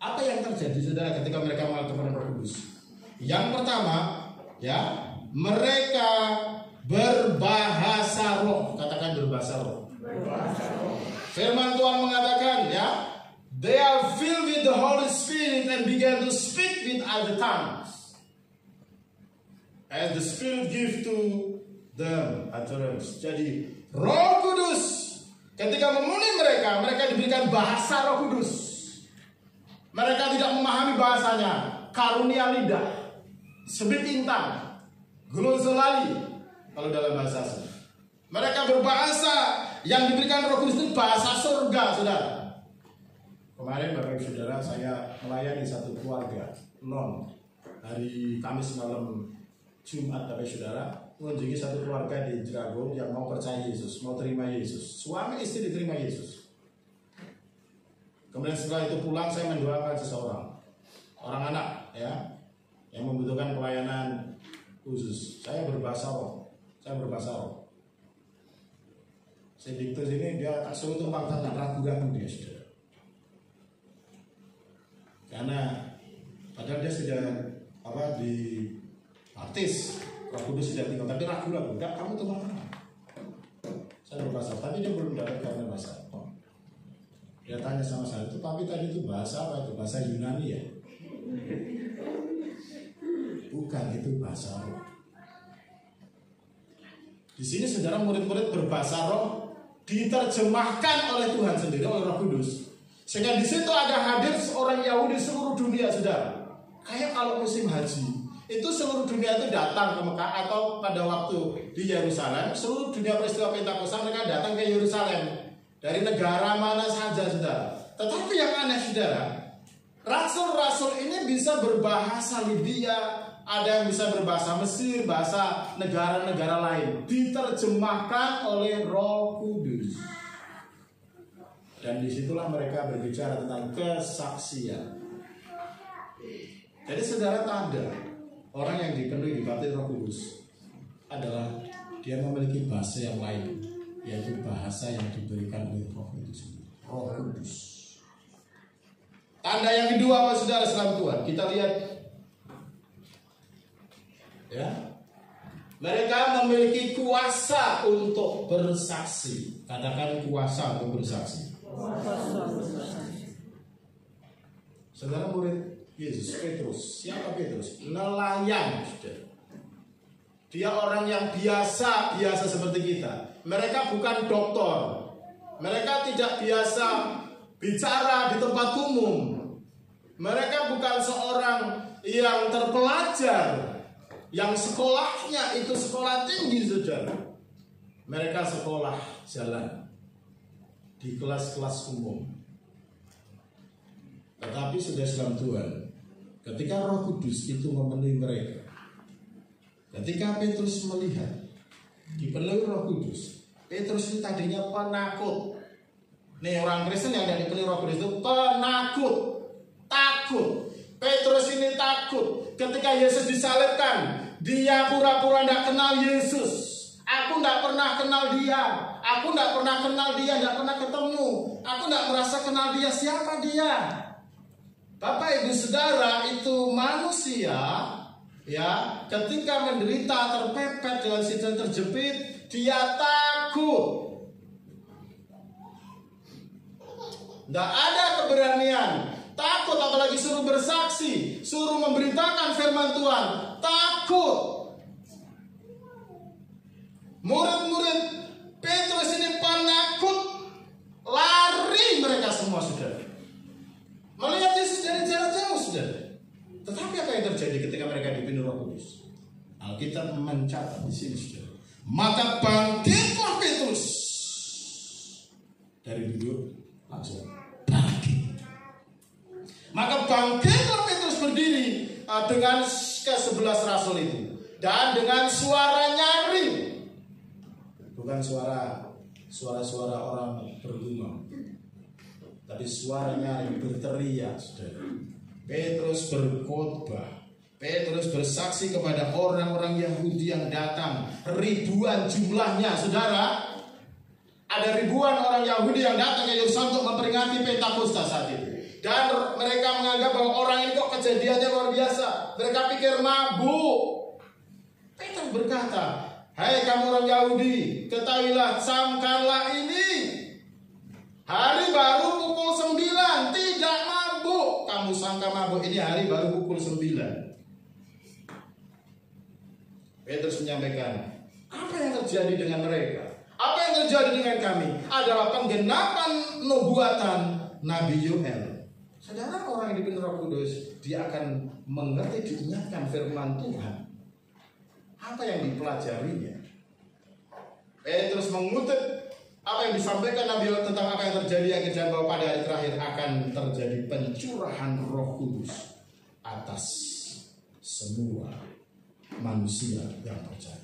Apa yang terjadi saudara ketika mereka mengalami Roh Kudus? Yang pertama, ya, mereka berbahasa roh. Katakan berbahasa roh. Firman Tuhan mengatakan, ya, they are filled with the Holy Spirit and began to speak with other tongues, as the Spirit gives to them utterance. Jadi Roh Kudus ketika memenuhi mereka, mereka diberikan bahasa Roh Kudus. Mereka tidak memahami bahasanya, karunia lidah, sebit intang, glozolali kalau dalam bahasa asli. Mereka berbahasa yang diberikan Roh Kudus itu bahasa surga, saudara. Kemarin Bapak Ibu Saudara, saya melayani satu keluarga non hari Kamis malam Jumat, Bapak Ibu Saudara, mengunjungi satu keluarga di Jerago yang mau percaya Yesus, mau terima Yesus. Suami istri diterima Yesus. Kemudian setelah itu pulang, saya mendoakan seseorang, orang anak, ya, yang membutuhkan pelayanan khusus. Saya berbahasa roh. Si Diktus ini dia tak suruh tumpang tangan, ragu-ragu dia, saudara. Karena padahal dia sudah di baptis, Roh Kudus sudah tinggal, tapi ragu-ragu. Enggak, kamu tumpang tangan. Saya berbahasa, tapi dia belum dapat karena bahasa. Dia tanya sama saya, itu tapi tadi itu bahasa apa itu? Bahasa Yunani ya? Bukan, itu bahasa roh. Di sini saudara, murid-murid berbahasa roh diterjemahkan oleh Tuhan sendiri, oleh Roh Kudus. Sehingga di situ ada hadir seorang Yahudi seluruh dunia, saudara. Kayak kalau musim haji, itu seluruh dunia itu datang ke Mekah, atau pada waktu di Yerusalem, seluruh dunia peristiwa Pentakosta mereka datang ke Yerusalem. Dari negara mana saja, saudara. Tetapi yang aneh, saudara, rasul-rasul ini bisa berbahasa Libya, ada yang bisa berbahasa Mesir, bahasa negara-negara lain, diterjemahkan oleh Roh Kudus. Dan disitulah mereka berbicara tentang kesaksian. Jadi saudara, tanda orang yang dipenuhi dibaptis Roh Kudus adalah dia memiliki bahasa yang lain, yaitu bahasa yang diberikan oleh Roh Kudus. Roh Kudus. Tanda yang kedua, apa saudara selamat Tuhan? Kita lihat, ya, mereka memiliki kuasa untuk bersaksi. Katakan kuasa untuk bersaksi. Saudara, murid Yesus Petrus. Siapa Petrus? Nelayan. Dia orang yang biasa seperti kita. Mereka bukan dokter. Mereka tidak biasa bicara di tempat umum. Mereka bukan seorang yang terpelajar, yang sekolahnya itu sekolah tinggi, saudara. Mereka sekolah jalan di kelas-kelas umum. Tetapi sudah selamat Tuhan, ketika Roh Kudus itu memenuhi mereka, ketika Petrus melihat dipenuhi Roh Kudus, Petrus ini tadinya penakut. Nih, orang Kristen yang tidak dipenuhi Roh Kudus itu penakut, takut. Petrus ini takut ketika Yesus disalibkan. Dia pura-pura tidak kenal Yesus. Aku tidak pernah kenal dia. Aku tidak pernah kenal dia, tidak pernah ketemu. Aku tidak merasa kenal dia. Siapa dia? Bapak Ibu Saudara, itu manusia, ya, ketika menderita, terpepet dalam situasi terjepit, dia takut. Tidak ada keberanian. Takut, apalagi suruh bersaksi, suruh memberitakan firman Tuhan. Takut. Murid-murid Petrus ini penakut, lari mereka semua, saudara. Melihat Yesus dari jarak jauh, saudara. Tetapi apa yang terjadi ketika mereka dipenuhi Roh Kudus? Alkitab mencatat di sini, saudara. Maka bangkitlah Petrus dari duduk, langsung bangkit. Maka bangkitlah Petrus berdiri dengan ke-11 rasul itu. Dan dengan suara nyaring, bukan suara-suara orang bergumam, tapi suara nyaring, berteriak, saudara. Petrus berkhotbah, Petrus bersaksi kepada orang-orang Yahudi yang datang, ribuan jumlahnya, saudara. Ada ribuan orang Yahudi yang datang ke Yerusalem untuk memperingati Pentakosta saat itu. Dan mereka menganggap bahwa orang ini kok kejadiannya luar biasa. Mereka pikir mabuk. Petrus berkata, "Hai kamu orang Yahudi, ketahuilah, camkanlah ini. Hari baru pukul 9, tidak mabuk. Kamu sangka mabuk, ini hari baru pukul 9. Petrus menyampaikan, apa yang terjadi dengan mereka? Apa yang terjadi dengan kami? Adalah penggenapan nubuatan Nabi Yoel. Saudara, orang yang dipimpin Roh Kudus, dia akan mengerti, diingatkan firman Tuhan. Apa yang dipelajarinya? Petrus mengutip apa yang disampaikan Nabi Yoel tentang apa yang terjadi, yang kejadian bahwa pada hari terakhir akan terjadi pencurahan Roh Kudus atas semua manusia yang percaya.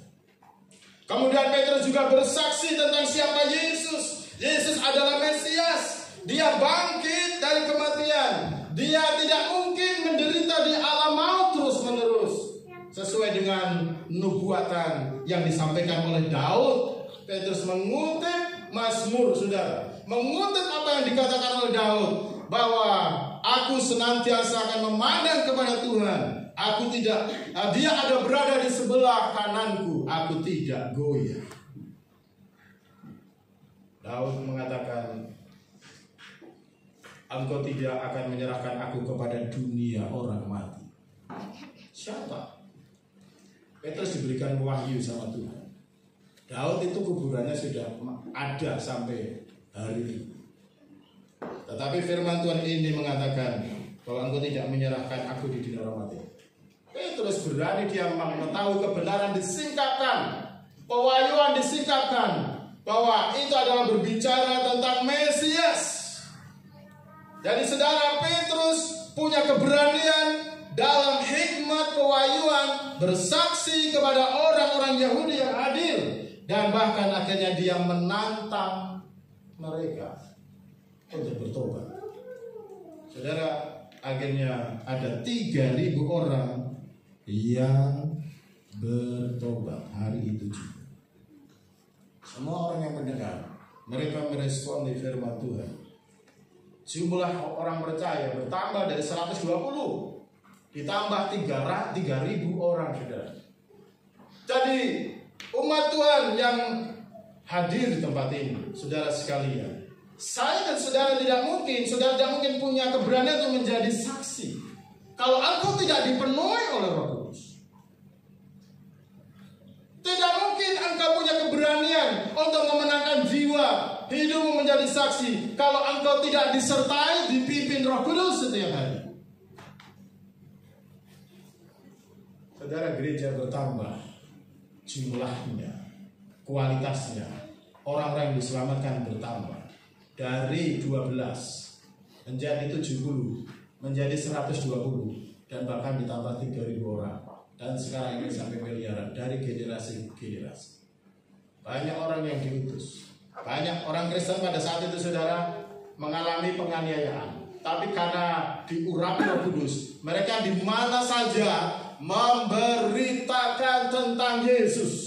Kemudian Petrus juga bersaksi tentang siapa Yesus. Yesus adalah Mesias. Dia bangkit dari kematian. Dia tidak mungkin menderita di alam maut terus-menerus. Sesuai dengan nubuatan yang disampaikan oleh Daud. Petrus mengutip Mazmur, saudara. Mengutip apa yang dikatakan oleh Daud. Bahwa aku senantiasa akan memandang kepada Tuhan. Aku tidak, dia ada berada di sebelah kananku, aku tidak goyah. Daud mengatakan, engkau tidak akan menyerahkan aku kepada dunia orang mati. Siapa? Petrus diberikan wahyu sama Tuhan. Daud itu kuburannya sudah ada sampai hari ini. Tetapi firman Tuhan ini mengatakan bahwa engkau tidak menyerahkan aku di dunia orang mati. Petrus berani, dia mengetahui kebenaran disingkapkan, pewahyuan disingkapkan, bahwa itu adalah berbicara tentang Mesias. Jadi saudara, Petrus punya keberanian dalam hikmat pewahyuan bersaksi kepada orang-orang Yahudi yang hadir, dan bahkan akhirnya dia menantang mereka untuk bertobat. Saudara, akhirnya ada 3.000 orang yang bertobat hari itu juga. Semua orang yang mendengar, mereka merespon di firman Tuhan. Jumlah orang percaya bertambah dari 120 ditambah 3.000 orang, saudara. Jadi umat Tuhan yang hadir di tempat ini, saudara sekalian, saya dan saudara tidak mungkin punya keberanian untuk menjadi saksi kalau engkau tidak dipenuhi oleh Roh Kudus. Tidak mungkin engkau punya keberanian untuk memenangkan jiwa hidupmu menjadi saksi kalau engkau tidak disertai, dipimpin Roh Kudus setiap hari. Saudara, gereja bertambah jumlahnya, kualitasnya, orang-orang yang diselamatkan bertambah dari 12 menjadi 70, menjadi 120, dan bahkan ditambah 3.000 orang, dan sekarang ini sampai miliaran dari generasi ke generasi. Banyak orang yang diutus, banyak orang Kristen pada saat itu, saudara, mengalami penganiayaan, tapi karena diurapi Roh Kudus, mereka di mana saja memberitakan tentang Yesus.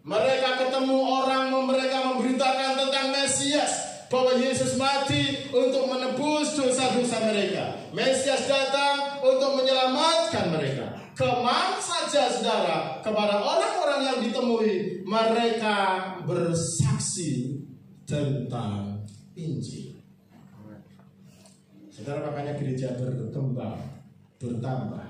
Mereka ketemu orang, mereka memberitakan tentang Mesias, bahwa Yesus mati untuk menebus dosa-dosa mereka. Mesias datang untuk menyelamatkan mereka. Kemana saja, saudara, kepada orang-orang yang ditemui, mereka bersaksi tentang Injil. Saudara, makanya gereja berkembang, bertambah.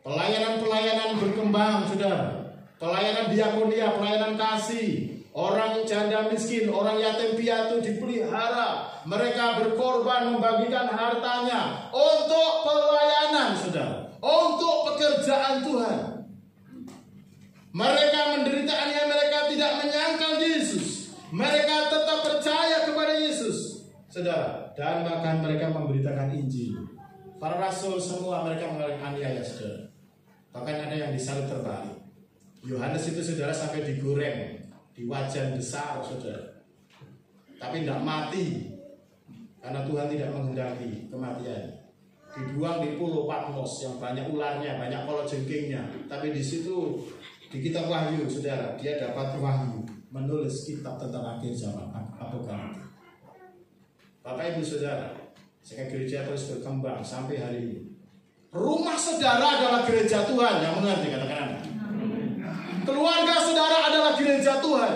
Pelayanan-pelayanan berkembang, saudara. Pelayanan diakonia, pelayanan kasih. Orang janda miskin, orang yatim piatu dipelihara. Mereka berkorban membagikan hartanya untuk pelayanan, saudara, untuk pekerjaan Tuhan. Mereka menderita aniaya, mereka tidak menyangkal Yesus. Mereka tetap percaya kepada Yesus, saudara, dan bahkan mereka memberitakan Injil Para rasul semua mereka mengalami aniaya, saudara. Bahkan ada yang disalib terbalik. Yohanes itu, saudara, sampai digoreng di wajan besar, saudara. Tapi tidak mati karena Tuhan tidak menghendaki kematian. Dibuang di pulau Patmos yang banyak ularnya, banyak kalajengkingnya. Tapi di situ di kitab Wahyu, saudara, dia dapat wahyu menulis kitab tentang akhir zaman, Apokaliptik. Bapak Ibu Saudara, sehingga gereja terus berkembang sampai hari ini. Rumah saudara adalah gereja Tuhan, yang mengerti, katakan Anda. Keluarga saudara adalah gereja Tuhan.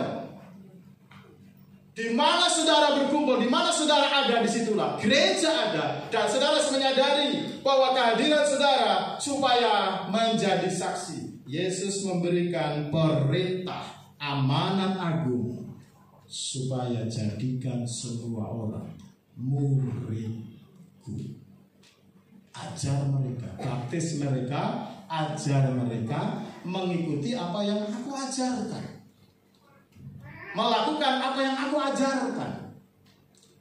Di mana saudara berkumpul, di mana saudara ada, disitulah gereja ada. Dan saudara harus menyadari bahwa kehadiran saudara supaya menjadi saksi. Yesus memberikan perintah amanat agung supaya jadikan semua orang muridku. Ajar mereka, baptis mereka, ajar mereka mengikuti apa yang aku ajarkan, melakukan apa yang aku ajarkan.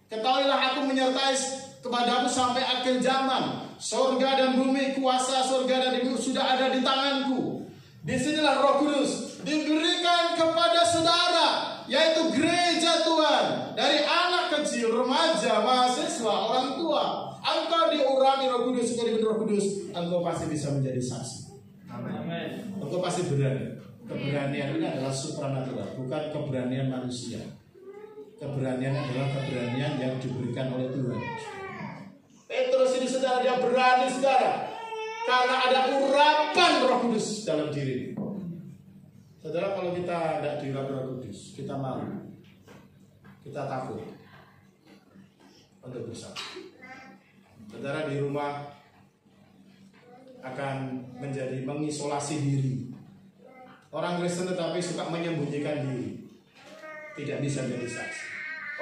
Ketahuilah aku menyertai kepadamu sampai akhir zaman. Surga dan bumi, kuasa surga dan bumi sudah ada di tanganku. Disinilah Roh Kudus diberikan kepada saudara, yaitu gereja Tuhan. Dari anak kecil, remaja, mahasiswa, orang tua, engkau diurapi Roh Kudus, engkau diberi Roh Kudus, engkau pasti bisa menjadi saksi. Amin. Engkau pasti berani. Keberanian ini adalah supranatural, bukan keberanian manusia. Keberanian adalah keberanian yang diberikan oleh Tuhan. Petrus ini, saudara, dia berani, saudara, karena ada urapan Roh Kudus dalam diri. Saudara, kalau kita tidak diurapi Roh Kudus, kita malu, kita takut untuk bersaksi. Saudara, di rumah akan menjadi mengisolasi diri. Orang Kristen tetapi suka menyembunyikan diri, tidak bisa menjadi saksi.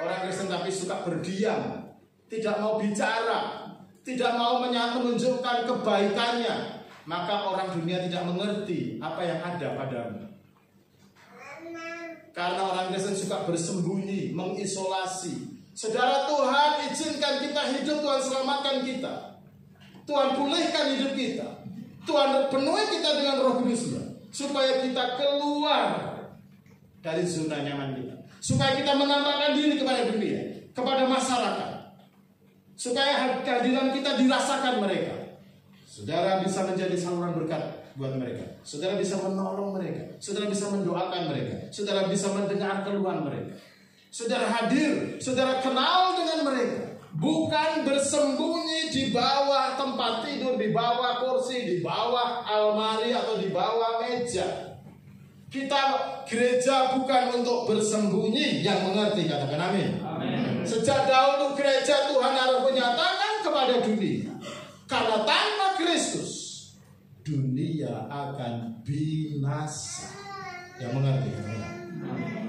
Orang Kristen tapi suka berdiam, tidak mau bicara, tidak mau menunjukkan kebaikannya, maka orang dunia tidak mengerti apa yang ada padamu. Karena orang Kristen suka bersembunyi, mengisolasi. Saudara, Tuhan izinkan kita hidup, Tuhan selamatkan kita, Tuhan pulihkan hidup kita, Tuhan penuhi kita dengan Roh Kudus-Nya, supaya kita keluar dari zona nyaman kita, supaya kita menampakkan diri kepada dunia, kepada masyarakat, supaya kehadiran kita dirasakan mereka. Saudara bisa menjadi saluran berkat buat mereka. Saudara bisa menolong mereka. Saudara bisa mendoakan mereka. Saudara bisa mendengar keluhan mereka. Saudara hadir, saudara kenal dengan mereka. Bukan bersembunyi di bawah tempat tidur, di bawah kursi, di bawah almari atau di bawah meja. Kita gereja bukan untuk bersembunyi, yang mengerti katakan amin. Amin. Sejak dahulu gereja Tuhan harus menyatakan kepada dunia, karena tanpa Kristus dunia akan binasa. Yang mengerti katakan amin.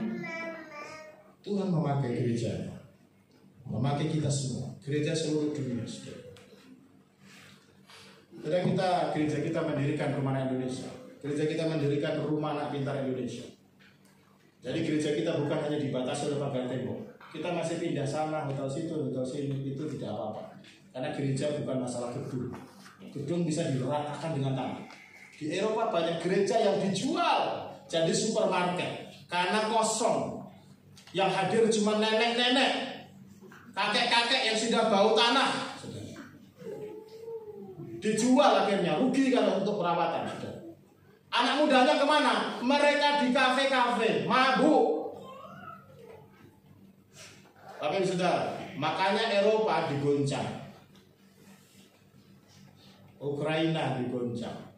Tuhan memakai gereja, memakai kita semua, gereja seluruh dunia. Jadi gereja kita mendirikan Rumah Anak Indonesia. Gereja kita mendirikan Rumah Anak Pintar Indonesia. Jadi gereja kita bukan hanya dibatasi oleh pagar tembok. Kita masih pindah sana, hotel situ, hotel sini, itu tidak apa-apa. Karena gereja bukan masalah gedung. Gedung bisa diratakan dengan tangan. Di Eropa banyak gereja yang dijual jadi supermarket karena kosong. Yang hadir cuma nenek-nenek, kakek-kakek yang sudah bau tanah. Dijual akhirnya, rugi kalau untuk perawatan. Anak mudanya kemana? Mereka di kafe-kafe, mabuk. Bapak saudara, makanya Eropa digoncang, Ukraina digoncang.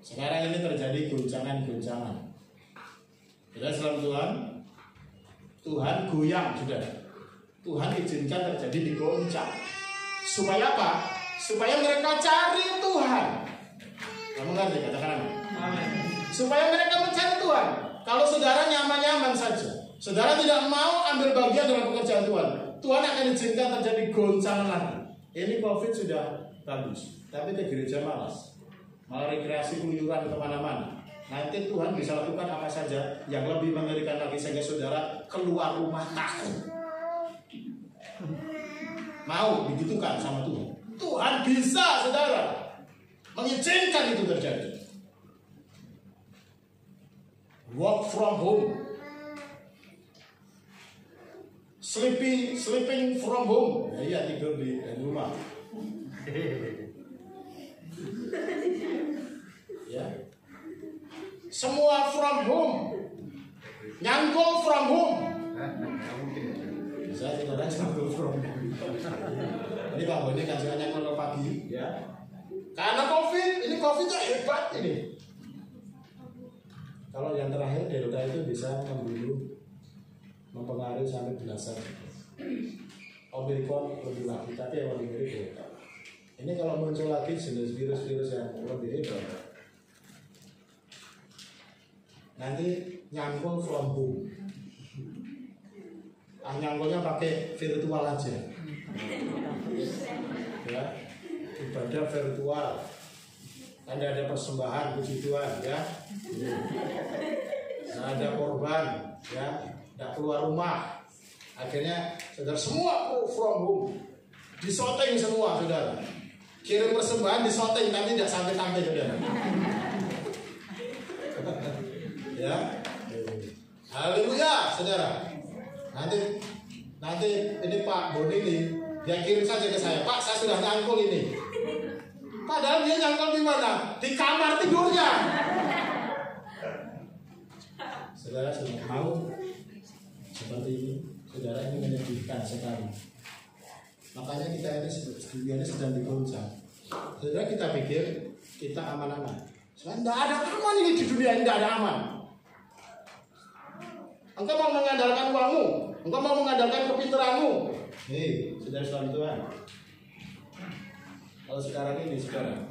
Sekarang ini terjadi goncangan-goncangan. Sudah salam Tuhan, Tuhan goyang, sudah. Tuhan izinkan terjadi digoncang. Supaya apa? Supaya mereka cari Tuhan. Kamu ngerti katakan amin. Supaya mereka mencari Tuhan. Kalau saudara nyaman-nyaman saja, saudara tidak mau ambil bagian dalam pekerjaan Tuhan, Tuhan akan izinkan terjadi goncangan lagi. Ini COVID sudah bagus, tapi ke gereja malas, malah rekreasi keluyuran kemana-mana. Nanti Tuhan bisa lakukan apa saja yang lebih mengerikan lagi, sehingga saudara keluar rumah takut. Mau digitukan sama Tuhan? Tuhan bisa, saudara, mengizinkan itu terjadi. Work from home, sleeping from home. Ya, iya, tidur di rumah. Ya, semua from home, nyangkul from home. Bisa saudara nyangkul from home. Ini Pak Boni kasih nyangkul pagi, ya. Karena COVID, ini COVID-nya hebat ini. Kalau yang terakhir Delta itu bisa mempengaruhi sampai belasan. Omicron lebih lagi, tapi yang lebih ngeri Delta. Ini kalau muncul lagi jenis virus-virus yang lebih hebat, nanti nyangkul from home. Nyangkulnya pakai virtual aja. Ya, ibadah virtual. Anda ada persembahan, puji Tuhan, ya. Nah, ada korban, ya, tidak keluar rumah. Akhirnya, saudara, semua from home, disoting semua, saudara. Kirim persembahan disoting, tapi tidak sampai-sampai, saudara. Ya, haleluya, saudara. Nanti ini Pak Boni ini, dia kirim saja ke saya, Pak, saya sudah nyangkul ini. Padahal dia nyangkul di mana? Di kamar tidurnya. Saudara sudah mau seperti ini, saudara, ini menyedihkan sekali. Makanya kita ini sedang digoncang. Saudara, kita pikir kita aman-aman. Sebenarnya tidak ada aman ini di dunia ini, tidak ada aman. Engkau mau mengandalkan uangmu, engkau mau mengandalkan kepintaranmu. Hei, saudara Tuhan. Kalau sekarang ini, saudara,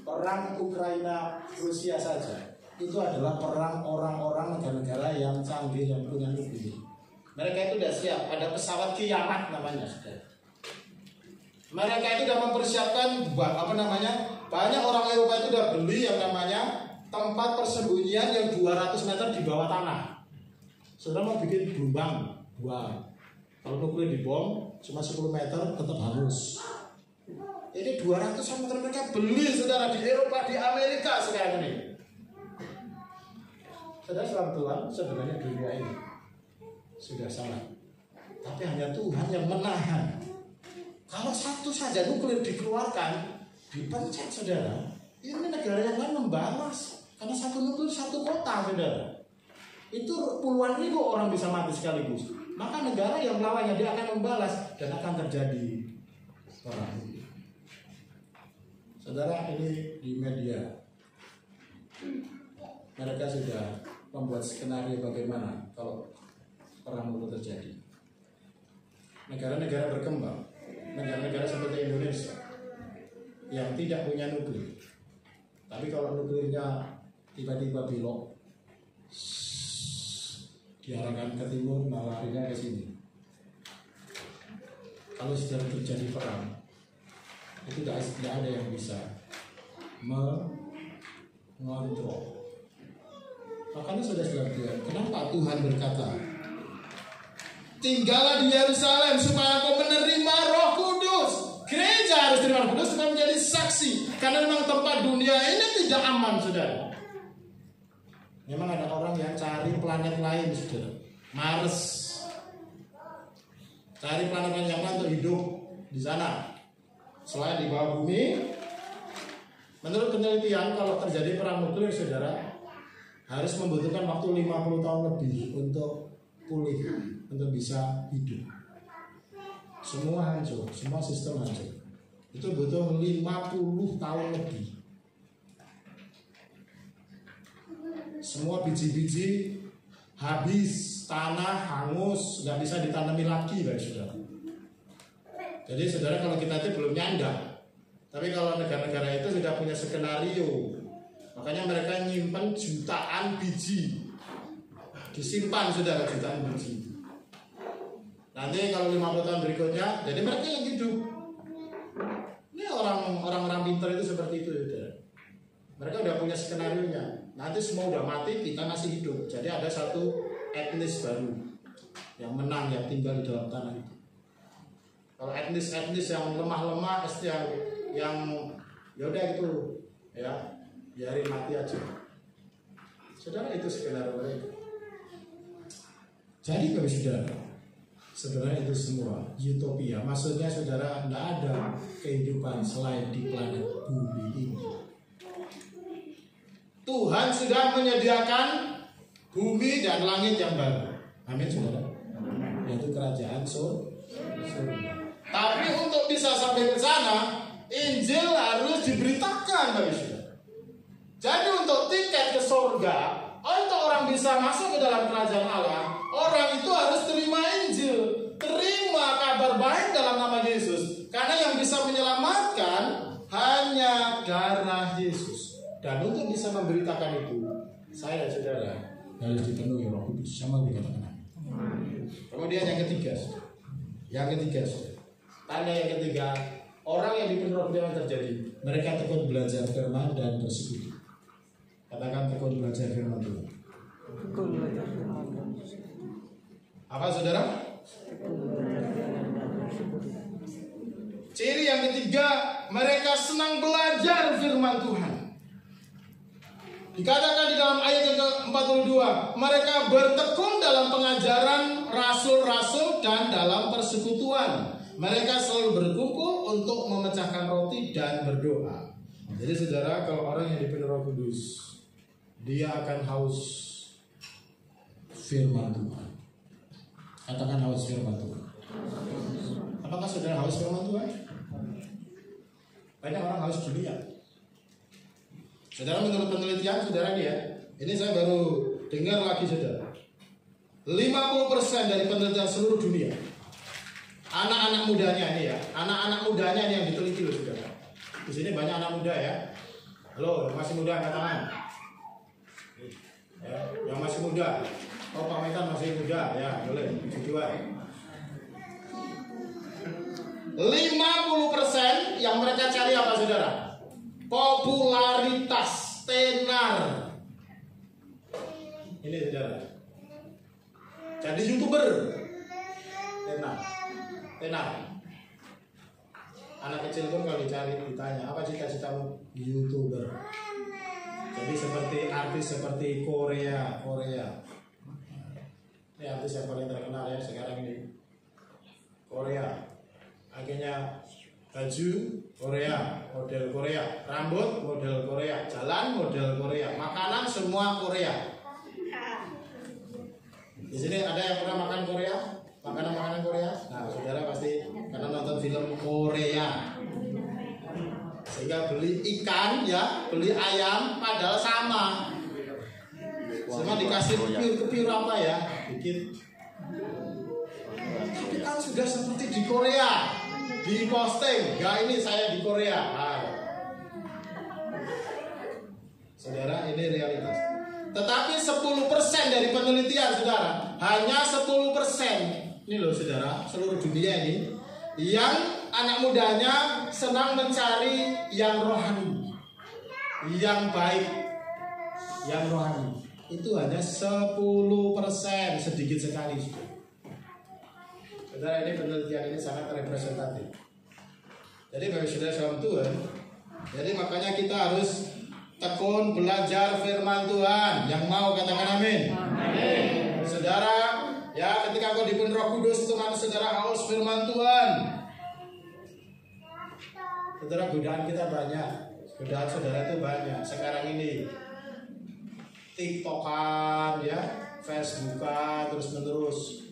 perang Ukraina Rusia saja itu adalah perang orang-orang negara-negara yang canggih, yang punya nuklir. Mereka itu sudah siap, ada pesawat kiamat namanya, saudara. Mereka itu sudah mempersiapkan banyak orang Eropa itu sudah beli yang namanya tempat persembunyian yang 200 meter di bawah tanah. Saudara mau bikin gelombang, kalau nuklir dibom cuma 10 meter tetap hangus. Ini 200 meter mereka beli, saudara, di Eropa, di Amerika sekarang ini. Saudara, selamat Tuhan, sebenarnya dunia ini sudah salah, tapi hanya Tuhan yang menahan. Kalau satu saja nuklir dikeluarkan, dipencet, saudara, ini negara yang lain membalas. Karena satu nuklir satu kota, saudara, itu puluhan ribu orang bisa mati sekaligus. Maka negara yang melawannya dia akan membalas dan akan terjadi perang. Saudara, ini di media mereka sudah membuat skenario bagaimana kalau perang itu terjadi. Negara-negara berkembang, negara-negara seperti Indonesia yang tidak punya nuklir, tapi kalau nuklirnya tiba-tiba belok, diarahkan ke timur, larinya ke sini. Kalau sudah terjadi perang, itu tidak ada yang bisa mengontrol. Makanya saudara-saudara, kenapa Tuhan berkata, tinggallah di Yerusalem supaya kau menerima Roh Kudus. Gereja harus terima Roh Kudus supaya menjadi saksi. Karena memang tempat dunia ini tidak aman, saudara. Memang ada orang yang cari planet lain, saudara, Mars, cari planet yang lain untuk hidup di sana. Selain di bawah bumi, menurut penelitian kalau terjadi perang nuklir, saudara, harus membutuhkan waktu 50 tahun lebih untuk pulih, untuk bisa hidup. Semua hancur, semua sistem hancur. Itu butuh 50 tahun lebih. Semua biji-biji habis, tanah hangus, nggak bisa ditanami lagi, baik saudara. Jadi saudara, kalau kita itu belum nyanda, tapi kalau negara-negara itu sudah punya skenario, makanya mereka nyimpan jutaan biji, disimpan saudara, jutaan biji. Nanti kalau 50 tahun berikutnya, jadi mereka yang hidup. Ini orang-orang pintar itu seperti itu, saudara. Mereka udah punya skenario-nya. Nanti semua udah mati, kita masih hidup. Jadi ada satu etnis baru yang menang, yang tinggal di dalam tanah itu. Kalau etnis yang lemah-lemah, yang ya udah gitu ya, biarin mati aja. Saudara, itu skenario mereka. Jadi bagi saudara, sebenarnya itu semua utopia. Maksudnya saudara, tidak ada kehidupan selain di planet bumi ini. Tuhan sudah menyediakan bumi dan langit yang baru. Amin saudara. Yaitu kerajaan surga. Tapi untuk bisa sampai ke sana, Injil harus diberitakan bagi saudara. Jadi untuk tiket ke surga, untuk orang bisa masuk ke dalam kerajaan Allah, orang itu harus terima Injil, terima kabar baik dalam nama Yesus. Karena yang bisa menyelamatkan hanya darah Yesus. Dan untuk bisa memberitakan itu, saya dan saudara harus dipenuhi Roh Kudus. Sama dikatakan. Kemudian yang ketiga, tanda yang ketiga, orang yang dipenuhi Roh Kudus terjadi, mereka tekun belajar firman dan bersekutu. Katakan tekun belajar firman Tuhan. Apa saudara? Ciri yang ketiga, mereka senang belajar firman Tuhan. Dikatakan di dalam ayat yang ke-42, mereka bertekun dalam pengajaran rasul-rasul dan dalam persekutuan. Mereka selalu berkumpul untuk memecahkan roti dan berdoa. Jadi saudara, kalau orang yang dipenuhi Roh Kudus, dia akan haus firman Tuhan. Katakan haus firman Tuhan. Apakah saudara haus firman Tuhan? Banyak orang haus dunia. Saudara, menurut penelitian saudara ini saya baru dengar lagi saudara, 50% dari penelitian seluruh dunia, anak-anak mudanya ini yang diteliti loh saudara. Di sini banyak anak muda ya. Halo, masih muda angkat tangan. Ya, yang masih muda. Oh, Pak Metan masih muda ya, boleh. Kedua. 50% yang mereka cari apa saudara? Popularitas, tenar. Ini saudara. Jadi YouTuber. Tenar. Anak kecil pun kalau ditanya, apa cita-citamu? YouTuber. Jadi seperti artis seperti Korea. Ini artis yang paling terkenal ya sekarang ini. Korea. Akhirnya baju Korea, model Korea, rambut model Korea, jalan model Korea, makanan semua Korea. Di sini ada yang pernah makan Korea, makanan Korea. Nah, saudara pasti karena nonton film Korea, sehingga beli ikan ya, beli ayam, padahal sama. Semua dikasih kepir apa ya, dikit. Tapi kan sudah seperti di Korea. Di posting, ya ini saya di Korea. Saudara, ini realitas. Tetapi 10% dari penelitian saudara, hanya 10%. Ini loh saudara, seluruh dunia ini yang anak mudanya senang mencari yang rohani, yang baik, yang rohani. Itu hanya 10%, sedikit sekali. Saudara, ini penelitian ini sangat representatif. Jadi bagi saudara salam Tuhan, jadi makanya kita harus tekun belajar firman Tuhan. Yang mau katakan amin. Amin. Saudara, ya ketika kau dipenuhi Roh Kudus itu nanti saudara haus firman Tuhan. Saudara, godaan kita banyak. Godaan saudara itu banyak. Sekarang ini TikTokan ya, Facebookan terus menerus.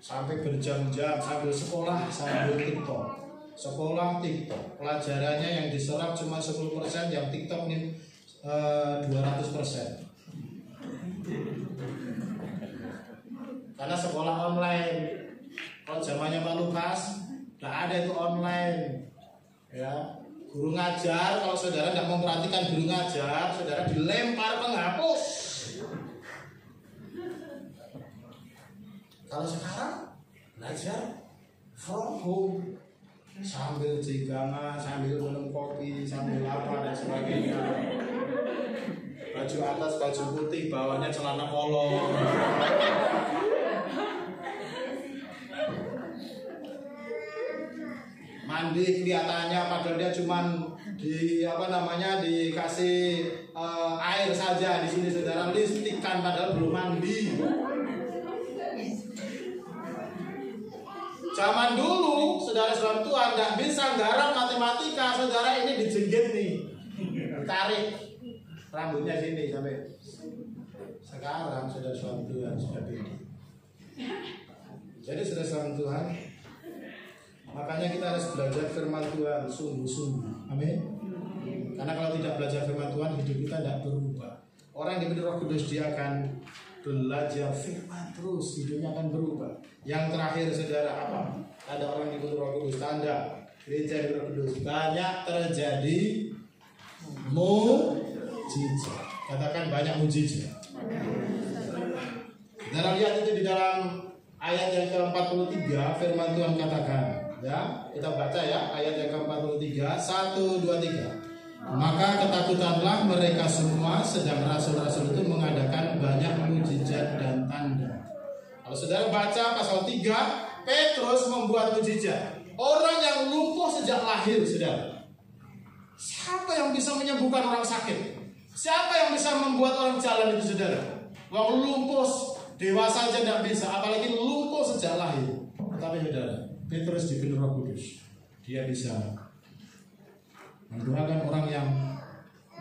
Sampai berjam-jam sambil sekolah sambil TikTok. Sekolah TikTok. Pelajarannya yang diserap cuma 10%, yang TikTok ini 200%. Karena sekolah online. Kalau zamannya Pak Lukas, nggak ada itu online. Ya, guru ngajar, kalau saudara tidak memperhatikan guru ngajar, saudara dilempar penghapus. Kalau sekarang belajar from home, sambil cigangan, sambil minum kopi, sambil apa dan sebagainya. Baju atas baju putih, bawahnya celana kolor. mandi kelihatannya padahal dia cuman dikasih air saja di sini saudara, listikan padahal belum mandi. Zaman dulu saudara Tuhan nggak bisa garap matematika, saudara, ini dijengit nih, tarik rambutnya sini sampai. Sekarang saudara Tuhan sudah beda. Jadi saudara Tuhan, makanya kita harus belajar firman Tuhan sungguh-sungguh. Amin. Karena kalau tidak belajar firman Tuhan, hidup kita tidak berubah. Orang yang diberi Roh Kudus, dia akan belajar firman terus, hidupnya akan berubah. Yang terakhir saudara, apa? Ada orang yang diberi Roh Kudus, tanda gereja diberi Roh Kudus, banyak terjadi mujizat. Katakan banyak mujizat. Saudara lihat itu di dalam ayat yang ke-43, firman Tuhan katakan, ya, kita baca ya, ayat yang ke-43, 1, 2, 3. Maka ketakutanlah mereka semua, sedang rasul-rasul itu mengadakan banyak mujizat dan tanda. Kalau saudara baca pasal 3, Petrus membuat mujizat. Orang yang lumpuh sejak lahir, saudara. Siapa yang bisa menyembuhkan orang sakit? Siapa yang bisa membuat orang jalan itu, saudara? Orang lumpuh dewasa aja tidak bisa, apalagi lumpuh sejak lahir. Tetapi saudara, Petrus diberi Roh Kudus, dia bisa mendoakan orang yang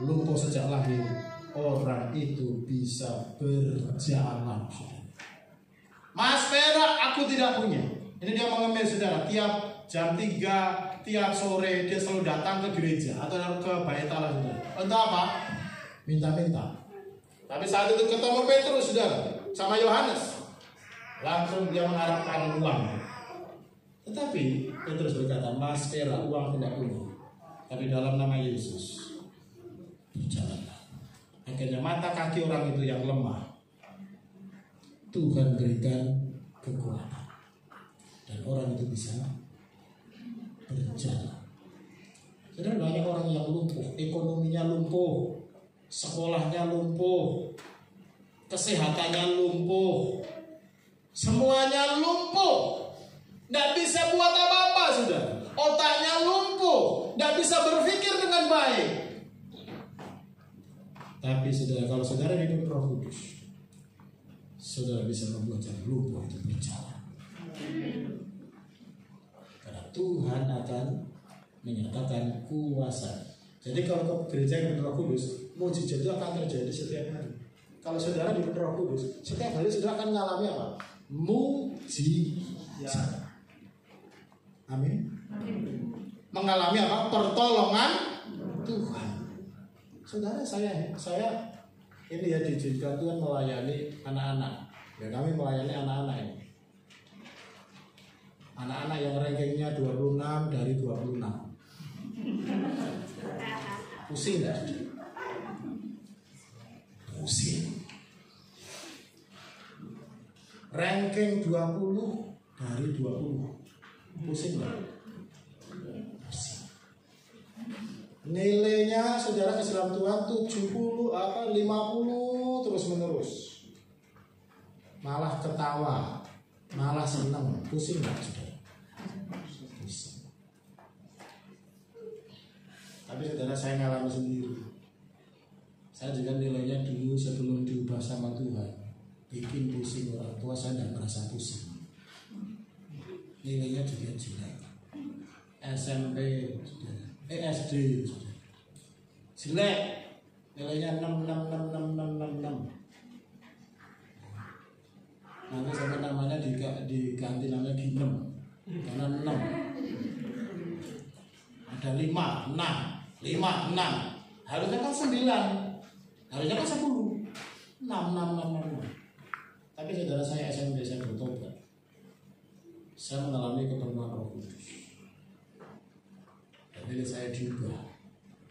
lumpuh sejak lahir, orang itu bisa berjalan. Mas perak aku tidak punya. Ini dia mengemil saudara, tiap jam 3, tiap sore dia selalu datang ke gereja atau ke bait Allah saudara. Untuk apa? Minta-minta. Tapi saat itu ketemu Petrus saudara sama Yohanes, langsung dia mengharapkan uang. Tetapi Petrus berkata, Mas perak uang tidak punya, tapi dalam nama Yesus berjalanlah. Akhirnya mata kaki orang itu yang lemah Tuhan berikan kekuatan, dan orang itu bisa berjalan. Saudara, banyak orang yang lumpuh, ekonominya lumpuh, sekolahnya lumpuh, kesehatannya lumpuh, semuanya lumpuh, tidak bisa buat apa-apa sudah. Otaknya lumpuh, tidak bisa berpikir dengan baik. Tapi saudara, kalau saudara hidup Roh Kudus, saudara bisa membuat yang lumpuh itu berjalan. Karena Tuhan akan menyatakan kuasa. Jadi kalau ke gereja yang Roh Kudus, mujizat itu akan terjadi setiap hari. Kalau saudara di Roh Kudus, setiap hari saudara akan mengalami apa? Mujizat. Amin. Mengalami apa? Pertolongan Tuhan. Saudara, saya ini ya diizinkan Tuhan melayani anak-anak. Ya, kami melayani anak-anak ini. Anak-anak yang rankingnya 26 dari 26. Pusing enggak? Pusing. Ranking 20 dari 20. Pusing enggak? Pusing. Nilainya saudara ke dalam Tuhan 70 50 terus menerus. Malah ketawa, malah senang. Pusing enggak saudara? Pusing. Tapi saudara, saya ngalami sendiri. Saya juga nilainya dulu sebelum diubah sama Tuhan, bikin pusing orang tua, saya tidak merasa pusing. Nilainya juga jelek. SMP saudara. SD saudara. Jelek. Nilainya 6. Nanti sampai namanya diganti namanya Ginem. Karena 6. Ada 5, 6. Harusnya kan 9. Harusnya kan 10. 6. Tapi saudara, saya SMP, saya bertobat. Saya mengalami kepenuhan Roh Kudus. Jadi saya diubah.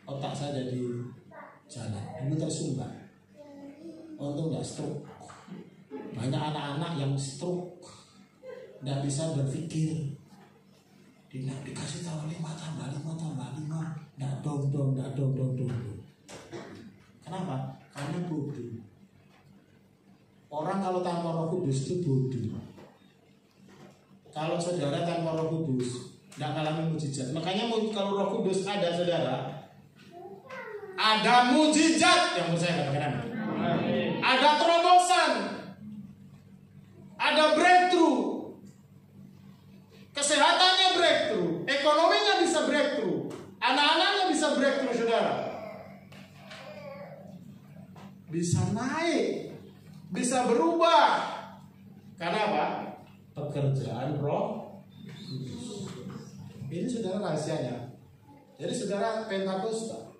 Otak saya jadi jalan. Dulu tersumbat. Untung nggak stroke. Banyak anak-anak yang stroke, nggak bisa berpikir. Dikasih tahu 5 tambah 5. Nggak dong. Kenapa? Karena bodoh. Orang kalau tanpa Roh Kudus itu bodoh. Kalau saudara tanpa Roh Kudus, tidak mengalami mujizat. Makanya kalau Roh Kudus ada, saudara, ada mujizat yang percaya katakan amin. Ada terobosan, ada breakthrough, kesehatannya breakthrough, ekonominya bisa breakthrough, anak-anaknya bisa breakthrough, saudara. Bisa naik, bisa berubah. Karena apa? Pekerjaan Roh Kudus. Ini saudara rahasianya. Jadi saudara, Pentakosta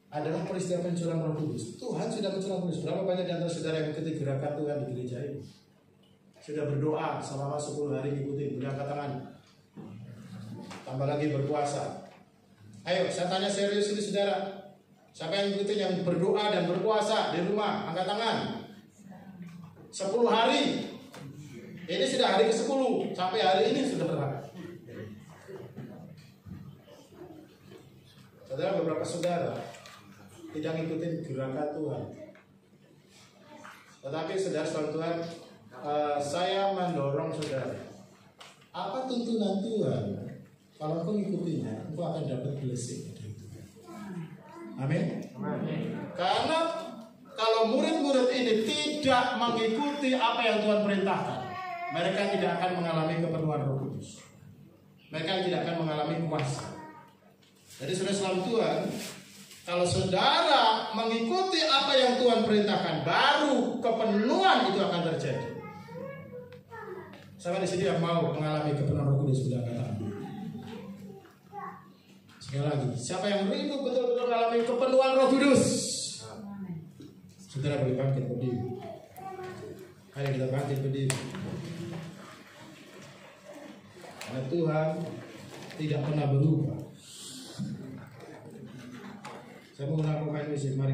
adalah peristiwa pencurahan Roh Kudus. Tuhan sudah mencurahkan Roh Kudus. Berapa banyak di antara saudara yang mengikuti gerakan Tuhan di gereja ini? Sudah berdoa selama 10 hari ikuti, berangkat tangan. Tambah lagi berpuasa. Ayo, saya tanya serius ini saudara. Siapa yang ikutin yang berdoa dan berpuasa di rumah? Angkat tangan. 10 hari. Ini sudah hari ke-10. Sampai hari ini sudah berapa? Saudara, beberapa saudara tidak ngikutin gerakan Tuhan. Tetapi saudara Tuhan, saya mendorong saudara. Apa tuntunan Tuhan? Kalau engkau ngikutinya, engkau akan dapat blessing dari Tuhan. Amin. Karena kalau murid-murid ini tidak mengikuti apa yang Tuhan perintahkan, mereka tidak akan mengalami kepenuhan Roh Kudus. Mereka tidak akan mengalami kuasa. Jadi saudara salam Tuhan, kalau saudara mengikuti apa yang Tuhan perintahkan, baru kepenuhan itu akan terjadi. Siapa di sini yang mau mengalami kepenuhan Roh Kudus? Sudah kata. Sekali lagi, siapa yang rindu betul-betul mengalami kepenuhan Roh Kudus? Saudara boleh bangkit berdiri. Ayo kita bangkit berdiri. Karena Tuhan tidak pernah berubah. Saya menggunakan pemain musik. Mari